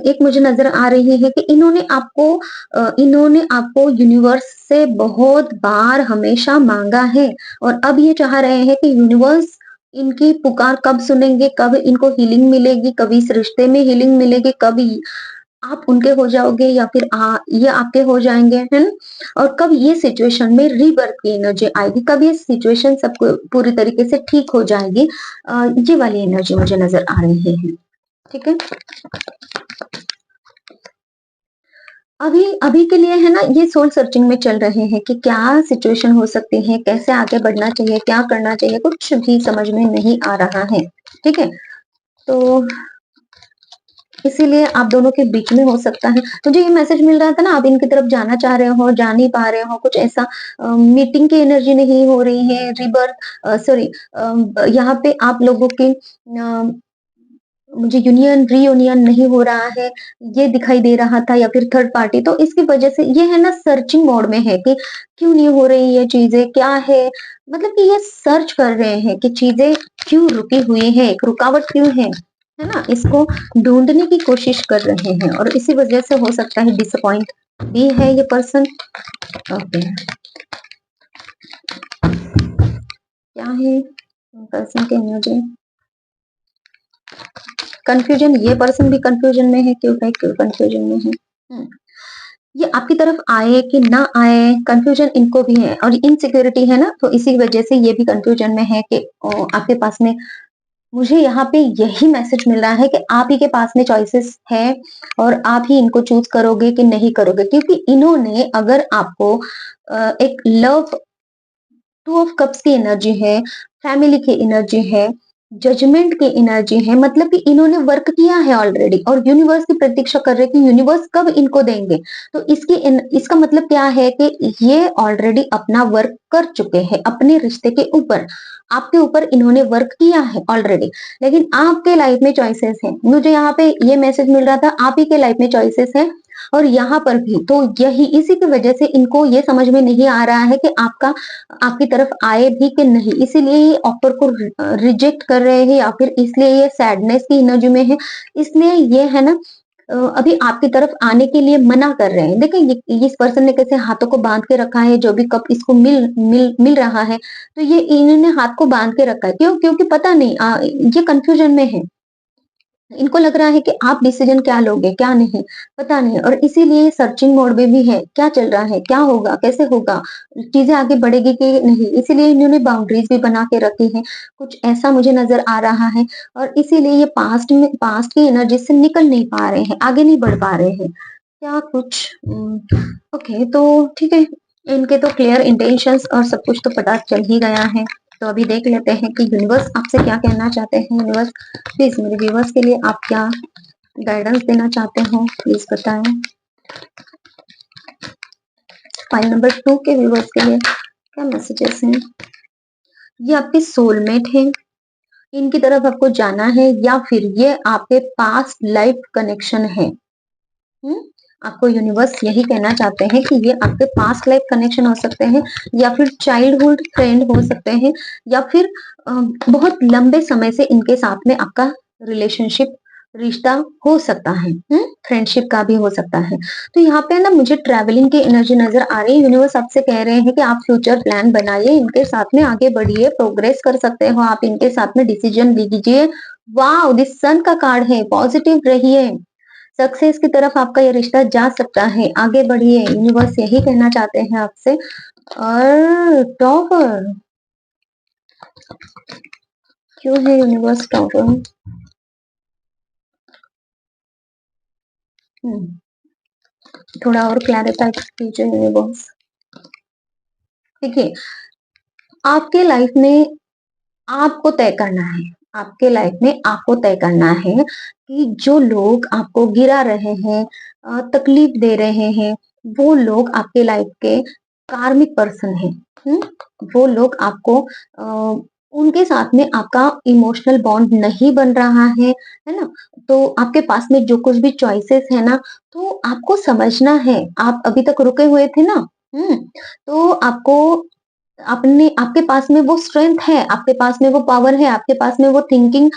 एक मुझे नजर आ रही है कि इन्होंने आपको यूनिवर्स से बहुत बार हमेशा मांगा है और अब ये चाह रहे हैं कि यूनिवर्स इनकी पुकार कब सुनेंगे, कब इनको हीलिंग मिलेगी, कभी इस रिश्ते में हीलिंग मिलेगी, कब आप उनके हो जाओगे या फिर ये आपके हो जाएंगे, है ना, और कब ये सिचुएशन में रीबर्थ की एनर्जी आएगी, कब ये सिचुएशन सबको पूरी तरीके से ठीक हो जाएगी, ये वाली एनर्जी मुझे नजर आ रही है। ठीक है, अभी अभी के लिए है ना ये सोल सर्चिंग में चल रहे हैं कि क्या सिचुएशन हो सकती है, कैसे आगे बढ़ना चाहिए, क्या करना चाहिए, कुछ भी समझ में नहीं आ रहा है। ठीक है, तो इसीलिए आप दोनों के बीच में हो सकता है, मुझे ये मैसेज मिल रहा था ना, आप इनकी तरफ जाना चाह रहे हो, जा नहीं पा रहे हो, कुछ ऐसा मीटिंग की एनर्जी नहीं हो रही है, रिबर्थ सॉरी, यहाँ पे आप लोगों की मुझे रीयूनियन नहीं हो रहा है, ये दिखाई दे रहा था, या फिर थर्ड पार्टी, तो इसकी वजह से ये है ना सर्चिंग मोड में है कि क्यों नहीं हो रही ये चीजें, क्या है, मतलब कि ये सर्च कर रहे हैं कि चीजें क्यों रुकी हुई है, एक रुकावट क्यों है ना, इसको ढूंढने की कोशिश कर रहे हैं और इसी वजह से हो सकता है डिसअपॉइंट भी है ये पर्सन। ओके क्या है पर्सन के एनर्जी, कंफ्यूजन, ये पर्सन भी कंफ्यूजन में है, क्यों कंफ्यूजन में है, ये आपकी तरफ आए कि ना आए, कंफ्यूजन इनको भी है और इनसिक्योरिटी है ना, तो इसी वजह से ये भी कंफ्यूजन में है कि आपके पास में, मुझे यहाँ पे यही मैसेज मिल रहा है कि आप ही के पास में चॉइसेस है और आप ही इनको चूज करोगे कि नहीं करोगे, क्योंकि इन्होंने अगर आपको एक लव, 2 ऑफ कप्स की एनर्जी है, फैमिली की एनर्जी है, जजमेंट की एनर्जी है, मतलब कि इन्होंने वर्क किया है ऑलरेडी और यूनिवर्स की प्रतीक्षा कर रहे हैं कि यूनिवर्स कब इनको देंगे, तो इसका मतलब क्या है कि ये ऑलरेडी अपना वर्क कर चुके हैं अपने रिश्ते के ऊपर, आपके ऊपर इन्होंने वर्क किया है ऑलरेडी, लेकिन आपके लाइफ में चॉइसेस हैं, मुझे यहाँ पे ये मैसेज मिल रहा था आप ही के लाइफ में चॉइसेस हैं और यहाँ पर भी, तो यही इसी की वजह से इनको ये समझ में नहीं आ रहा है कि आपकी तरफ आए भी कि नहीं, इसीलिए ये ऑफर को रिजेक्ट कर रहे हैं या फिर इसलिए ये सैडनेस की एनर्जी में है, इसलिए ये है ना अभी आपकी तरफ आने के लिए मना कर रहे हैं। देखिए इस पर्सन ने कैसे हाथों को बांध के रखा है, जो भी कप इसको मिल रहा है, तो ये इन्होंने हाथ को बांध के रखा है, क्यों, क्योंकि पता नहीं ये कंफ्यूजन में है, इनको लग रहा है कि आप डिसीजन क्या लोगे, क्या नहीं, पता नहीं, और इसीलिए सर्चिंग मोड में भी है, क्या चल रहा है, क्या होगा, कैसे होगा, चीज़ें आगे बढ़ेगी कि नहीं, इसीलिए इन्होंने बाउंड्रीज़ भी बना के रखी है। कुछ ऐसा मुझे नज़र आ रहा है और इसीलिए ये पास्ट की एनर्जी से निकल नहीं पा रहे हैं, आगे नहीं बढ़ पा रहे हैं। क्या कुछ ओके, तो ठीक है, इनके तो क्लियर इंटेंशंस और सब कुछ तो पता चल ही गया है। तो अभी देख लेते हैं कि यूनिवर्स आपसे क्या कहना चाहते हैं। यूनिवर्स प्लीज मेरे व्यूवर्स के लिए आप क्या गाइडेंस देना चाहते हो, प्लीज बताएं। फाइल नंबर 2 के व्यूवर्स के लिए क्या मैसेजेस हैं। ये आपके सोलमेट हैं, इनकी तरफ आपको जाना है, या फिर ये आपके पास्ट लाइफ कनेक्शन है। हम्म, आपको यूनिवर्स यही कहना चाहते हैं कि ये आपके पास्ट लाइफ कनेक्शन हो सकते हैं, या फिर चाइल्डहुड फ्रेंड हो सकते हैं, या फिर बहुत लंबे समय से इनके साथ में आपका रिलेशनशिप रिश्ता हो सकता है, फ्रेंडशिप का भी हो सकता है। तो यहाँ पे ना मुझे ट्रैवलिंग की एनर्जी नजर आ रही है। यूनिवर्स आपसे कह रहे हैं कि आप फ्यूचर प्लान बनाइए, इनके साथ में आगे बढ़िए, प्रोग्रेस कर सकते हो आप, इनके साथ में डिसीजन लीजिए। वाओ, दिस सन का कार्ड है, पॉजिटिव रहिए, सक्सेस की तरफ आपका ये रिश्ता जा सकता है, आगे बढ़िए, यूनिवर्स यही कहना चाहते हैं आपसे। और टॉपर, क्यों है यूनिवर्स टॉपर? थोड़ा और क्लैरिफाई कीजिए यूनिवर्स। देखिए, आपके लाइफ में आपको तय करना है, आपके लाइफ में आपको तय करना है कि जो लोग आपको गिरा रहे हैं, तकलीफ दे रहे हैं, वो लोग आपके लाइफ के कार्मिक पर्सन हैं। वो लोग आपको उनके साथ में आपका इमोशनल बॉन्ड नहीं बन रहा है ना? तो आपके पास में जो कुछ भी चॉइसेस है ना, तो आपको समझना है, आप अभी तक रुके हुए थे ना, हम्म, तो आपको अपने आपके पास में वो स्ट्रेंथ है, आपके पास में वो पावर है, आपके पास में वो थिंकिंग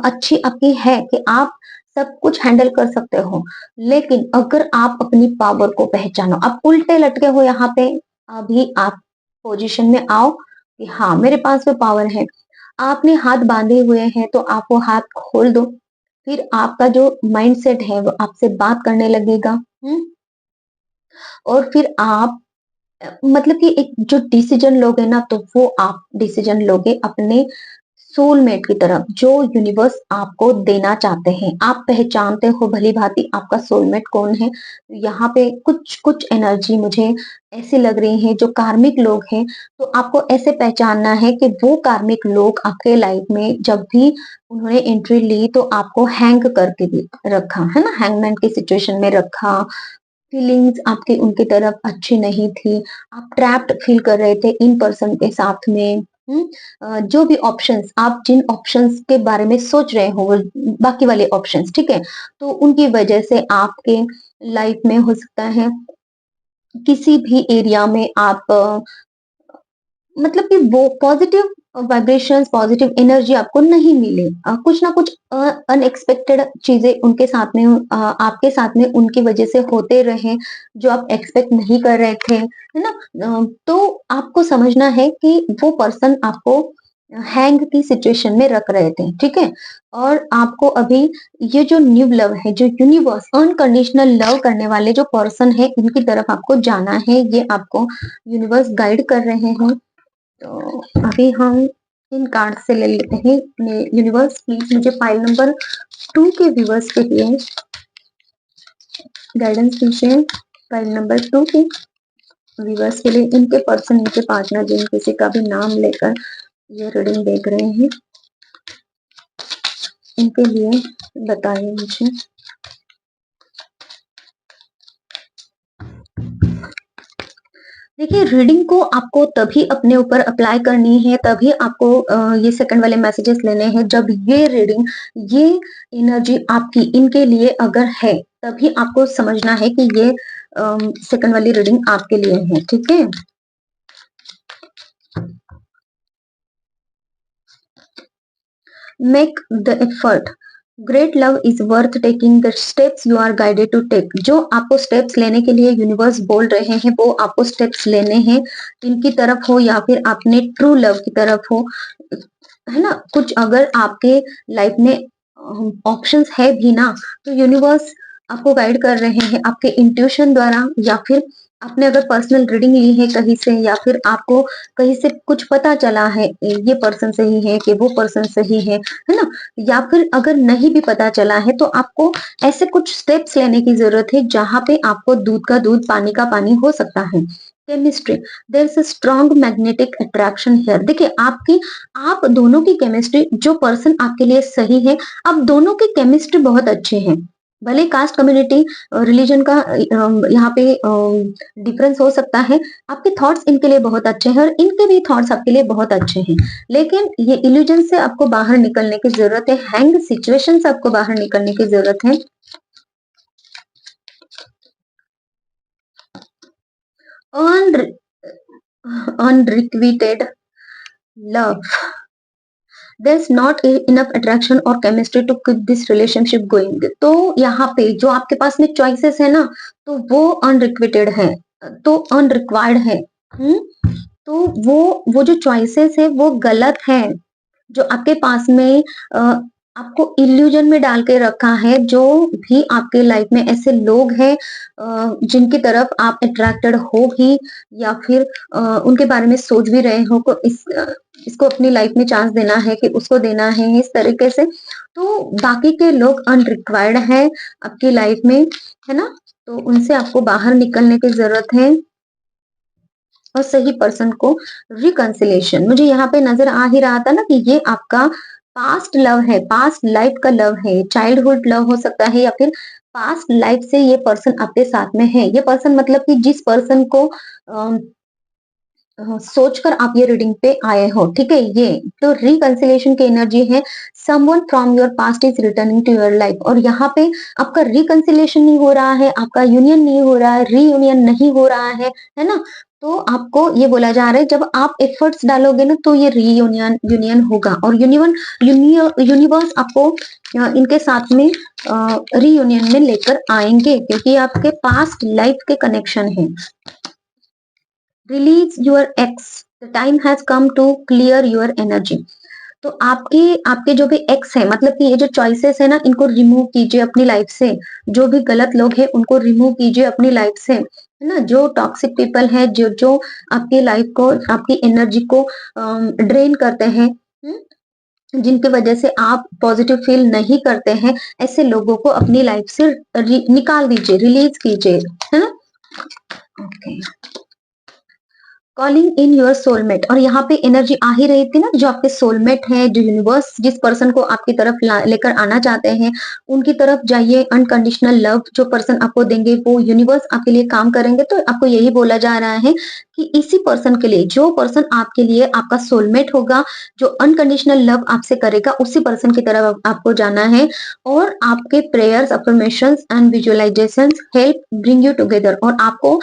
अच्छी आपकी है कि आप सब कुछ हैंडल कर सकते हो। लेकिन अगर आप अपनी पावर को पहचानो, आप उल्टे लटके हो यहाँ पे, अभी आप पोजीशन में आओ कि हाँ, मेरे पास वो पावर है। आपने हाथ बांधे हुए हैं तो आप वो हाथ खोल दो, फिर आपका जो माइंडसेट है वो आपसे बात करने लगेगा। और फिर आप मतलब कि एक जो डिसीजन लोगे ना, तो वो आप डिसीजन लोगे अपने सोलमेट की तरफ, जो यूनिवर्स आपको देना चाहते हैं। आप पहचानते हो भली भांति आपका सोलमेट कौन है। यहाँ पे कुछ कुछ एनर्जी मुझे ऐसी लग रही है, जो कार्मिक लोग हैं, तो आपको ऐसे पहचानना है कि वो कार्मिक लोग आपके लाइफ में जब भी उन्होंने एंट्री ली तो आपको हैंग करके भी रखा है ना, हैंगमैन की सिचुएशन में रखा। फीलिंग्स आपकी उनकी तरफ अच्छी नहीं थी, आप ट्रैप्ड फील कर रहे थे इन पर्सन के साथ में। जो भी ऑप्शंस, आप जिन ऑप्शंस के बारे में सोच रहे हो, वो बाकी वाले ऑप्शंस, ठीक है, तो उनकी वजह से आपके लाइफ में हो सकता है किसी भी एरिया में आप मतलब कि वो पॉजिटिव वाइब्रेशंस, पॉजिटिव एनर्जी आपको नहीं मिले, कुछ ना कुछ अनएक्सपेक्टेड चीजें उनके साथ में आपके साथ में उनकी वजह से होते रहे, जो आप एक्सपेक्ट नहीं कर रहे थे, है ना? तो आपको समझना है कि वो पर्सन आपको हैंग की सिचुएशन में रख रहे थे, ठीक है? और आपको अभी ये जो न्यू लव है, जो यूनिवर्स अनकंडीशनल लव करने वाले जो पर्सन है, इनकी तरफ आपको जाना है, ये आपको यूनिवर्स गाइड कर रहे हैं। तो अभी हम इन कार्ड से ले लेते हैं। यूनिवर्स प्लीज मुझे फाइल नंबर 2 के व्यूवर्स के लिए गाइडेंस दीजिए। फाइल नंबर 2 के व्यूवर्स के लिए, इनके पर्सन, इनके पार्टनर, जिन किसी का भी नाम लेकर ये रीडिंग देख रहे हैं, इनके लिए बताइए मुझे। देखिए, रीडिंग को आपको तभी अपने ऊपर अप्लाई करनी है, तभी आपको ये सेकंड वाले मैसेजेस लेने हैं, जब ये रीडिंग, ये एनर्जी आपकी इनके लिए अगर है, तभी आपको समझना है कि ये सेकंड वाली रीडिंग आपके लिए है, ठीक है? Make the effort, great love is worth taking the steps you are guided to take. जो आपको स्टेप्स लेने के लिए यूनिवर्स बोल रहे हैं, वो आपको स्टेप्स लेने हैं, इनकी तरफ हो या फिर अपने ट्रू लव की तरफ हो, है ना? कुछ अगर आपके लाइफ में ऑप्शंस है भी ना, तो यूनिवर्स आपको गाइड कर रहे हैं आपके इंट्यूशन द्वारा, या फिर आपने अगर पर्सनल रीडिंग ली है कहीं से, या फिर आपको कहीं से कुछ पता चला है ये पर्सन सही है कि वो पर्सन सही है ना? या फिर अगर नहीं भी पता चला है तो आपको ऐसे कुछ स्टेप्स लेने की जरूरत है जहां पे आपको दूध का दूध पानी का पानी हो सकता है। Chemistry, there is a strong magnetic attraction here. देखिए आपकी, आप दोनों की केमिस्ट्री, जो पर्सन आपके लिए सही है, आप दोनों की केमिस्ट्री बहुत अच्छे हैं। भले कास्ट कम्युनिटी रिलीजन का यहाँ पे डिफरेंस हो सकता है, आपके थॉट्स इनके लिए बहुत अच्छे हैं और इनके भी थॉट्स आपके लिए बहुत अच्छे हैं, लेकिन ये इल्यूजन से आपको बाहर निकलने की जरूरत है, हैंग सिचुएशन से आपको बाहर निकलने की जरूरत है। Unrequited love, there's not enough attraction और chemistry to keep this relationship going। तो यहाँ पे जो आपके पास में choices है ना, तो वो unrequited है, तो unrequired है। तो वो जो choices है वो गलत है, जो आपके पास में आपको इल्यूजन में डाल के रखा है। जो भी आपके लाइफ में ऐसे लोग हैं जिनकी तरफ आप अट्रैक्टेड हो भी, या फिर उनके बारे में सोच भी रहे हो को इसको अपनी लाइफ में चांस देना है कि उसको देना है, इस तरीके से, तो बाकी के लोग अनरिक्वायर्ड हैं आपकी लाइफ में, है ना? तो उनसे आपको बाहर निकलने की जरूरत है और सही पर्सन को रिकंसिलेशन। मुझे यहाँ पे नजर आ ही रहा था ना कि ये आपका पास्ट लव है, पास्ट लाइफ का लव है, चाइल्डहुड लव हो सकता है, या फिर पास्ट लाइफ से ये पर्सन आपके साथ में है। ये पर्सन मतलब कि जिस पर्सन को सोचकर आप ये रीडिंग पे आए हो, ठीक है? ये तो रिकंसिलेशन की एनर्जी है। Someone from your past is returning to your life, और यहाँ पे आपका रिकंसिलेशन नहीं हो रहा है, आपका यूनियन नहीं हो रहा है, रीयूनियन नहीं हो रहा है ना? तो आपको ये बोला जा रहा है जब आप एफर्ट्स डालोगे ना तो ये रीयूनियन यूनियन होगा, और यूनिवर्स आपको इनके साथ में रीयूनियन में लेकर आएंगे, क्योंकि आपके पास्ट लाइफ के कनेक्शन है। Release your ex, the time has come to clear your energy. तो आपके आपके जो भी एक्स है, मतलब कि ये जो चॉइसेस है ना, इनको रिमूव कीजिए अपनी लाइफ से। जो भी गलत लोग हैं उनको रिमूव कीजिए अपनी लाइफ से, है ना? जो टॉक्सिक पीपल है, जो जो आपकी लाइफ को, आपकी एनर्जी को ड्रेन करते हैं, जिनकी वजह से आप पॉजिटिव फील नहीं करते हैं, ऐसे लोगों को अपनी लाइफ से निकाल दीजिए, रिलीज कीजिए, है ना? Okay. Calling in your soulmate, और यहाँ पे एनर्जी आ ही रही थी ना, जो आपके सोलमेट है, जो यूनिवर्स जिस पर्सन को आपकी तरफ लेकर आना चाहते हैं उनकी तरफ जाइए। अनकंडीशनल लव जो पर्सन आपको देंगे वो यूनिवर्स आपके लिए काम करेंगे। तो आपको यही बोला जा रहा है कि इसी पर्सन के लिए, जो पर्सन आपके लिए आपका सोलमेट होगा, जो अनकंडीशनल लव आपसे करेगा, उसी पर्सन की तरफ आपको जाना है। और आपके prayers, affirmations and visualisations help bring you together, और आपको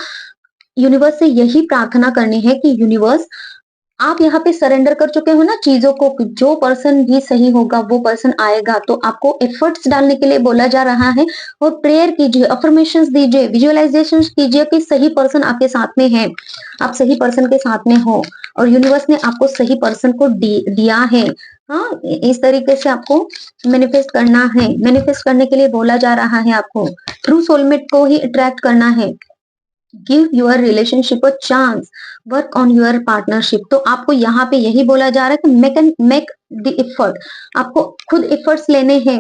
यूनिवर्स से यही प्रार्थना करनी है कि यूनिवर्स, आप यहाँ पे सरेंडर कर चुके हो ना चीजों को, जो पर्सन भी सही होगा वो पर्सन आएगा। तो आपको एफर्ट्स डालने के लिए बोला जा रहा है, और प्रेयर कीजिए, अफर्मेशंस दीजिए, विजुअलाइजेशन कीजिए कि सही पर्सन आपके साथ में है, आप सही पर्सन के साथ में हो, और यूनिवर्स ने आपको सही पर्सन को दिया है। हाँ, इस तरीके से आपको मैनिफेस्ट करना है। मैनिफेस्ट करने के लिए बोला जा रहा है आपको ट्रू सोलमेट को ही अट्रैक्ट करना है। Give your relationship a chance, work on your partnership. तो आपको यहाँ पे यही बोला जा रहा है कि मेक द एफर्ट, आपको खुद एफर्ट्स लेने हैं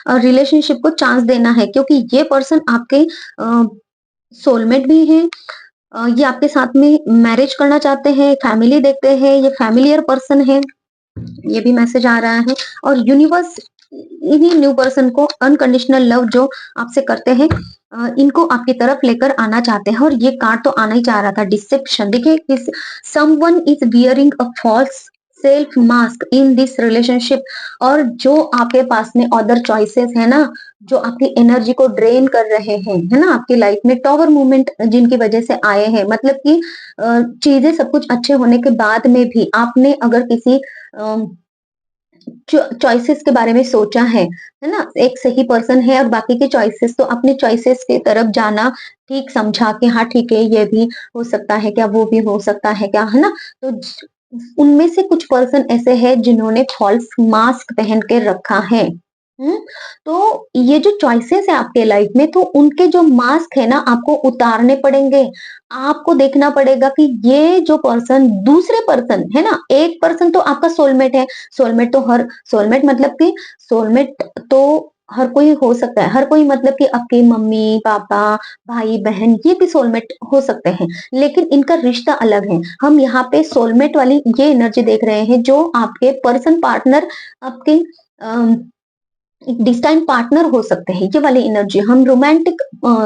और रिलेशनशिप को चांस देना है, क्योंकि ये पर्सन आपके सोलमेट भी है। ये आपके साथ में मैरिज करना चाहते हैं, फैमिली देखते हैं, ये फैमिलियर पर्सन है, ये भी मैसेज आ रहा है। और यूनिवर्स इन्हीं न्यू पर्सन को अनकंडीशनल लव जो आपसे करते हैं, इनको आपकी तरफ लेकर आना चाहते हैं। और ये कार्ड तो आना ही चाह रहा था, डिसेप्शन। देखिए, someone is wearing a false self mask in this relationship, और जो आपके पास में अदर चॉइसेस है ना, जो आपकी एनर्जी को ड्रेन कर रहे हैं, है ना, आपकी लाइफ में टॉवर मूवमेंट जिनकी वजह से आए हैं, मतलब कि चीजें सब कुछ अच्छे होने के बाद में भी आपने अगर किसी चॉइसेस के बारे में सोचा है ना, एक सही पर्सन है और बाकी के चॉइसेस, तो अपने चॉइसेस की तरफ जाना ठीक समझा कि हाँ ठीक है, ये भी हो सकता है क्या, वो भी हो सकता है क्या, है ना? तो उनमें से कुछ पर्सन ऐसे हैं जिन्होंने फॉल्स मास्क पहन के रखा है। हम्म, तो ये जो चॉइसेस है आपके लाइफ में, तो उनके जो मास्क है ना आपको उतारने पड़ेंगे। आपको देखना पड़ेगा कि ये जो पर्सन दूसरे पर्सन है ना, एक पर्सन तो आपका सोलमेट है। सोलमेट मतलब कि सोलमेट तो हर कोई हो सकता है, हर कोई मतलब कि आपके मम्मी पापा भाई बहन ये भी सोलमेट हो सकते हैं, लेकिन इनका रिश्ता अलग है। हम यहाँ पे सोलमेट वाली ये एनर्जी देख रहे हैं जो आपके पर्सन पार्टनर, आपके डिस्टाइन पार्टनर हो सकते हैं। ये वाली एनर्जी हम रोमांटिक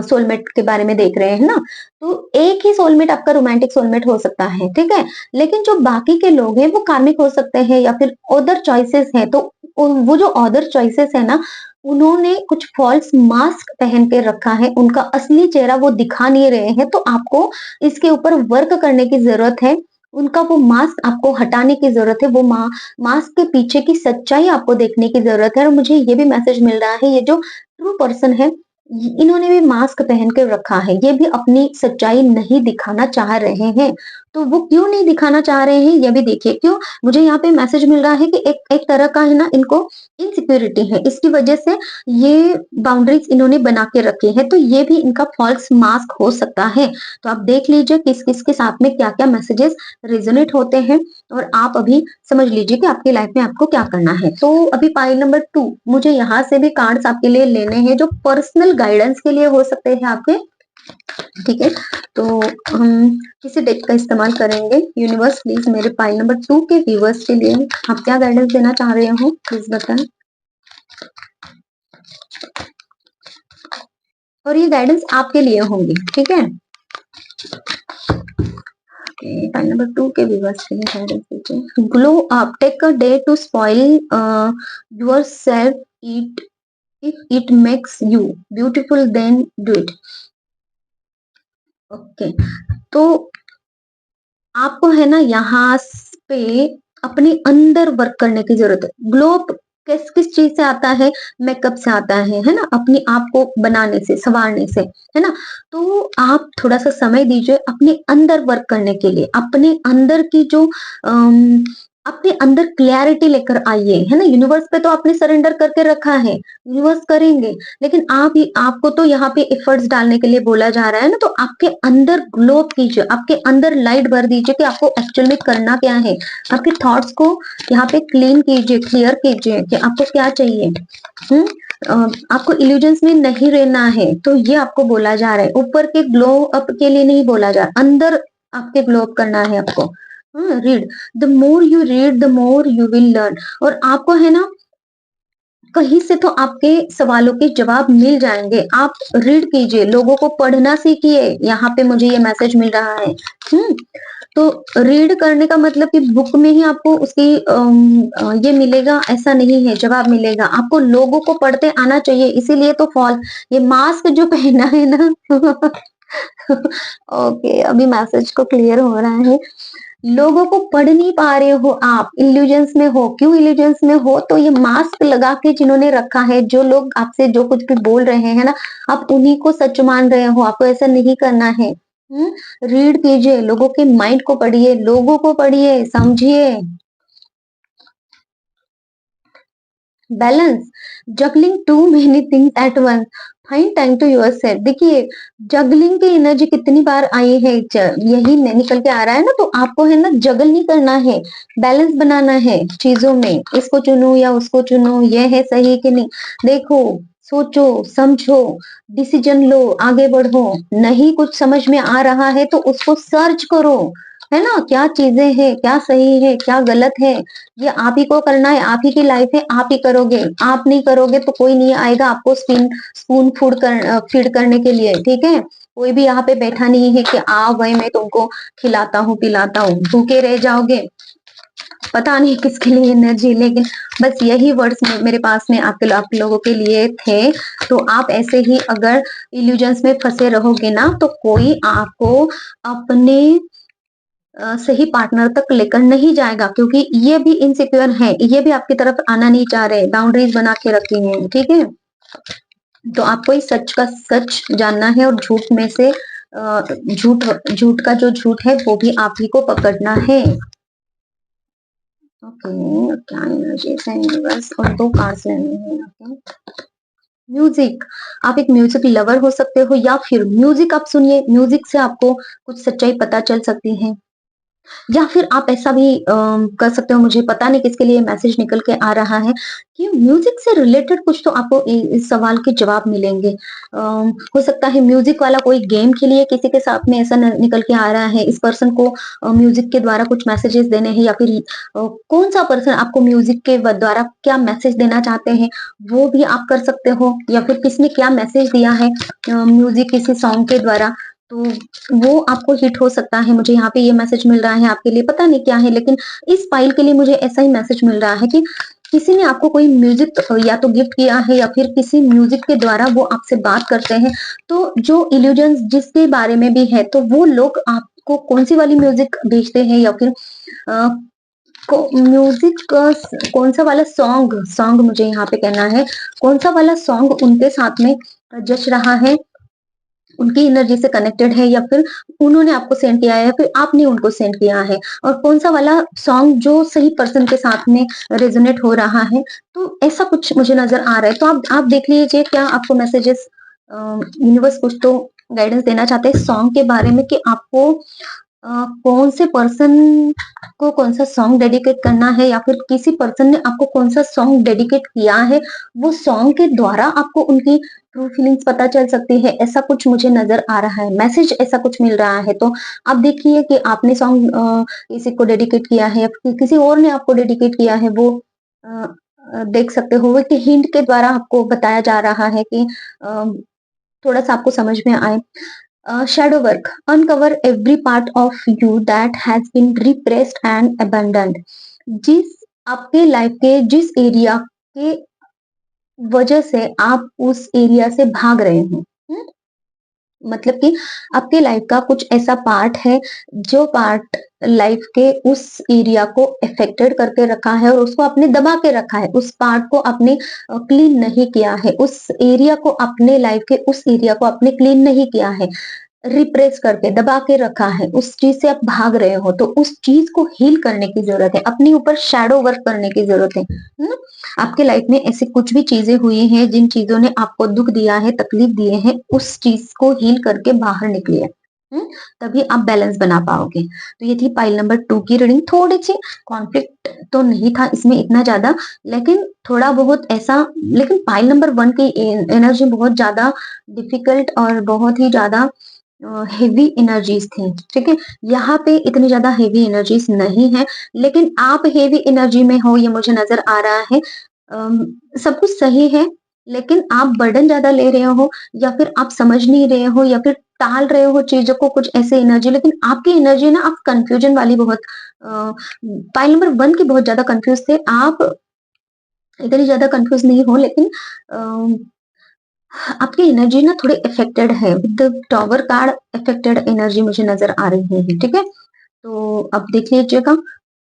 सोलमेट के बारे में देख रहे हैं ना। तो एक ही सोलमेट आपका रोमांटिक सोलमेट हो सकता है, ठीक है। लेकिन जो बाकी के लोग हैं वो कार्मिक हो सकते हैं या फिर अदर चॉइसेस हैं। तो वो जो अदर चॉइसेस है ना, उन्होंने कुछ फॉल्स मास्क पहन के रखा है, उनका असली चेहरा वो दिखा नहीं रहे हैं। तो आपको इसके ऊपर वर्क करने की जरूरत है। उनका वो मास्क आपको हटाने की जरूरत है। वो मास्क के पीछे की सच्चाई आपको देखने की जरूरत है। और मुझे ये भी मैसेज मिल रहा है, ये जो ट्रू पर्सन है इन्होंने भी मास्क पहन कर रखा है, ये भी अपनी सच्चाई नहीं दिखाना चाह रहे हैं। तो वो क्यों नहीं दिखाना चाह रहे हैं ये भी देखिए। क्यों, मुझे यहाँ पे मैसेज मिल रहा है कि एक तरह का है ना इनको इनसिक्योरिटी है, इसकी वजह से ये बाउंड्रीज इन्होंने बना के रखी है। तो ये भी इनका फॉल्स मास्क हो सकता है। तो आप देख लीजिए किस किस के साथ में क्या क्या मैसेजेस रेजोनेट होते हैं, और आप अभी समझ लीजिए कि आपकी लाइफ में आपको क्या करना है। तो अभी पाइल नंबर 2, मुझे यहाँ से भी कार्ड्स आपके लिए लेने हैं जो पर्सनल गाइडेंस के लिए हो सकते हैं आपके, ठीक है। तो हम किसी डेक का इस्तेमाल करेंगे। यूनिवर्स प्लीज मेरे पाइल नंबर 2 के व्यूवर्स के लिए आप क्या गाइडेंस देना चाह रहे हो, प्लीज बताएं। और ये गाइडेंस आपके लिए होंगी, ठीक है। पाइल नंबर 2 के व्यूवर्स के लिए गाइडेंस दीजिए। Glow up, take a day to spoil yourself, it if it makes you beautiful then do it. Okay, तो आपको है ना यहाँ पे अपने अंदर वर्क करने की जरूरत है। ग्लो अप किस किस चीज से आता है, मेकअप से आता है ना, अपने आप को बनाने से संवारने से, है ना। तो आप थोड़ा सा समय दीजिए अपने अंदर वर्क करने के लिए, अपने अंदर की जो अपने अंदर क्लैरिटी लेकर आइए, है ना। यूनिवर्स पे तो आपने सरेंडर करके रखा है, यूनिवर्स करेंगे, लेकिन आप ही आपको तो यहाँ पे एफर्ट्स डालने के लिए बोला जा रहा है ना। तो आपके अंदर ग्लो कीजिए, आपके अंदर लाइट भर दीजिए कि आपको एक्चुअल में करना क्या है। आपके थॉट्स को यहाँ पे क्लीन कीजिए, क्लियर कीजिए कि आपको क्या चाहिए। आपको इल्यूजन्स में नहीं रहना है। तो ये आपको बोला जा रहा है, ऊपर के ग्लो अप के लिए नहीं बोला जा रहा, अंदर आपके ग्लो अप करना है आपको। Read, the more you read the more you will learn. और आपको है ना कहीं से तो आपके सवालों के जवाब मिल जाएंगे। आप रीड कीजिए, लोगों को पढ़ना सीखिए, यहाँ पे मुझे ये मैसेज मिल रहा है। तो रीड करने का मतलब कि बुक में ही आपको उसकी ये मिलेगा ऐसा नहीं है, जवाब मिलेगा। आपको लोगों को पढ़ते आना चाहिए, इसीलिए तो फॉल ये मास्क जो पहना है ना ओके, अभी मैसेज को क्लियर हो रहा है। लोगों को पढ़ नहीं पा रहे हो, आप इल्यूजन्स में हो। क्यों इल्यूजन्स में हो, तो ये मास्क लगा के जिन्होंने रखा है, जो लोग आपसे जो कुछ भी बोल रहे हैं ना, आप उन्हीं को सच मान रहे हो। आपको ऐसा नहीं करना है। रीड कीजिए, लोगों के माइंड को पढ़िए, लोगों को पढ़िए, समझिए। Balance, juggling to many things at once, find time to yourself. देखिए जगलिंग की एनर्जी कितनी बार आई है, यही निकल के आ रहा है ना। तो आपको है ना जगल नहीं करना है, बैलेंस बनाना है चीजों में। इसको चुनो या उसको चुनो, ये है सही कि नहीं, देखो, सोचो, समझो, डिसीजन लो, आगे बढ़ो। नहीं कुछ समझ में आ रहा है तो उसको सर्च करो, है ना। क्या चीजें हैं, क्या सही है, क्या गलत है, ये आप ही को करना है। आप ही की लाइफ है, आप ही करोगे। आप नहीं करोगे तो कोई नहीं आएगा आपको स्पून फीड करने के लिए, ठीक है। कोई भी यहाँ पे बैठा नहीं है कि आओ भाई मैं तुमको खिलाता हूँ पिलाता हूँ, भूखे रह जाओगे। पता नहीं किसके लिए एनर्जी, लेकिन बस यही वर्ड्स मेरे पास में आप लोगों के लिए थे। तो आप ऐसे ही अगर इल्यूजन्स में फंसे रहोगे ना, तो कोई आपको अपने सही पार्टनर तक लेकर नहीं जाएगा, क्योंकि ये भी इनसिक्योर है, ये भी आपकी तरफ आना नहीं चाह रहे, बाउंड्रीज बना के रखी हैं, ठीक है। तो आपको इस सच का सच जानना है, और झूठ में से झूठ झूठ का जो झूठ है वो भी आप ही को पकड़ना है। ओके, क्या एनर्जीज है यूनिवर्स, और 2 कार्ड्स लेने हैं। ओके, म्यूजिक, आप एक म्यूजिक लवर हो सकते हो या फिर म्यूजिक आप सुनिए, म्यूजिक से आपको कुछ सच्चाई पता चल सकती है। या फिर आप ऐसा भी कर सकते हो, मुझे पता नहीं किसके लिए मैसेज निकल के आ रहा है कि म्यूजिक से रिलेटेड कुछ तो आपको इस सवाल के जवाब मिलेंगे। हो सकता है म्यूजिक वाला कोई गेम खेलिए किसी के साथ में, ऐसा निकल के आ रहा है इस पर्सन को म्यूजिक के द्वारा कुछ मैसेजेस देने हैं, या फिर कौन सा पर्सन आपको म्यूजिक के द्वारा क्या मैसेज देना चाहते हैं वो भी आप कर सकते हो, या फिर किसने क्या मैसेज दिया है म्यूजिक किसी सॉन्ग के द्वारा, तो वो आपको हिट हो सकता है। मुझे यहाँ पे ये मैसेज मिल रहा है आपके लिए, पता नहीं क्या है, लेकिन इस फाइल के लिए मुझे ऐसा ही मैसेज मिल रहा है कि किसी ने आपको कोई म्यूजिक या तो गिफ्ट किया है, या फिर किसी म्यूजिक के द्वारा वो आपसे बात करते हैं। तो जो इल्यूजन जिसके बारे में भी है, तो वो लोग आपको कौन सी वाली म्यूजिक भेजते हैं, या फिर म्यूजिक कौन सा वाला सॉन्ग सॉन्ग मुझे यहाँ पे कहना है, कौन सा वाला सॉन्ग उनके साथ में जच रहा है, उनकी एनर्जी से कनेक्टेड है, या फिर उन्होंने आपको सेंड किया है, या फिर आपने उनको सेंड किया है, और कौन सा वाला सॉन्ग जो सही पर्सन के साथ में रेजोनेट हो रहा है। तो ऐसा कुछ मुझे नजर आ रहा है, तो आप देख लीजिए क्या आपको मैसेजेस यूनिवर्स कुछ तो गाइडेंस देना चाहते हैं सॉन्ग के बारे में, कि आपको कौन से पर्सन को कौन सा सॉन्ग डेडिकेट करना है, या फिर किसी पर्सन ने आपको कौन सा सॉन्ग डेडिकेट किया है, वो सॉन्ग के द्वारा आपको उनकी ट्रू फीलिंग्स पता चल सकती है। ऐसा कुछ मुझे नजर आ रहा है, मैसेज ऐसा कुछ मिल रहा है। तो आप देखिए कि आपने सॉन्ग किसी को डेडिकेट किया है, या फिर किसी और ने आपको डेडिकेट किया है, वो देख सकते हो। वो कि हिंट के द्वारा आपको बताया जा रहा है कि थोड़ा सा आपको समझ में आए। shadow work, uncover every part of you that has been repressed and abandoned। जिस आपके लाइफ के जिस एरिया के वजह से आप उस एरिया से भाग रहे हो, मतलब कि आपके लाइफ का कुछ ऐसा पार्ट है जो पार्ट लाइफ के उस एरिया को अफेक्टेड करके रखा है, और उसको आपने दबा के रखा है, उस पार्ट को आपने क्लीन नहीं किया है, उस एरिया को अपने लाइफ के उस एरिया को आपने क्लीन नहीं किया है, रिप्रेस करके दबा के रखा है, उस चीज से आप भाग रहे हो, तो उस चीज को हील करने की जरूरत है, अपने ऊपर शैडो वर्क करने की जरूरत है ना? आपके लाइफ में ऐसी कुछ भी चीजें हुई हैं जिन चीजों ने आपको दुख दिया है, तकलीफ दिए हैं, उस चीज को हील करके बाहर निकलिए। हम्म, तभी आप बैलेंस बना पाओगे। तो ये थी पाइल नंबर 2 की रीडिंग। थोड़ी सी कॉन्फ्लिक्ट तो नहीं था इसमें इतना ज्यादा, लेकिन थोड़ा बहुत ऐसा, लेकिन पाइल नंबर 1 की एनर्जी बहुत ज्यादा डिफिकल्ट और बहुत ही ज्यादा हेवी एनर्जीज थी, ठीक है। यहाँ पे इतनी ज्यादा हेवी एनर्जीज नहीं है, लेकिन आप हेवी एनर्जी में हो ये मुझे नजर आ रहा है। सब कुछ सही है, लेकिन आप बर्डन ज्यादा ले रहे हो, या फिर आप समझ नहीं रहे हो, या फिर टाल रहे हो चीजों को, कुछ ऐसे एनर्जी, लेकिन आपकी एनर्जी ना, आप कंफ्यूजन वाली बहुत पाइल नंबर 1 की बहुत ज्यादा कंफ्यूज थे आप। इतनी ज्यादा कंफ्यूज नहीं हो, लेकिन आपकी एनर्जी ना थोड़ी इफेक्टेड है, with the tower card affected energy मुझे नजर आ रही है, ठीक है। तो अब देख लीजिएगा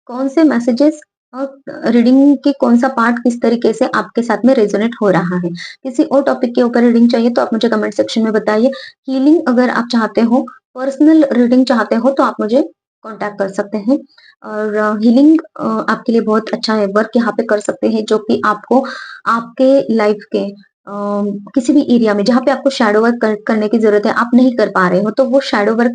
कौन से मैसेजेस और रीडिंग के कौन सा पार्ट किस तरीके से आपके साथ में रेजोनेट हो रहा है। किसी और टॉपिक के ऊपर रीडिंग चाहिए तो आप मुझे कमेंट सेक्शन में बताइए। हीलिंग अगर आप चाहते हो, पर्सनल रीडिंग चाहते हो, तो आप मुझे कांटेक्ट कर सकते हैं। और हीलिंग आपके लिए बहुत अच्छा है, वर्क यहाँ पे कर सकते हैं जो कि आपको आपके लाइफ के किसी भी एरिया में जहाँ पे आपको शैडो वर्क करने की जरूरत है, आप नहीं कर पा रहे हो, तो वो शैडो वर्क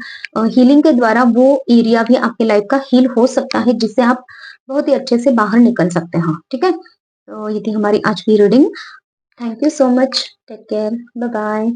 हीलिंग के द्वारा वो एरिया भी आपके लाइफ का हील हो सकता है, जिससे आप बहुत ही अच्छे से बाहर निकल सकते हो, ठीक है। तो ये थी हमारी आज की reading. Thank you so much, take care, bye bye.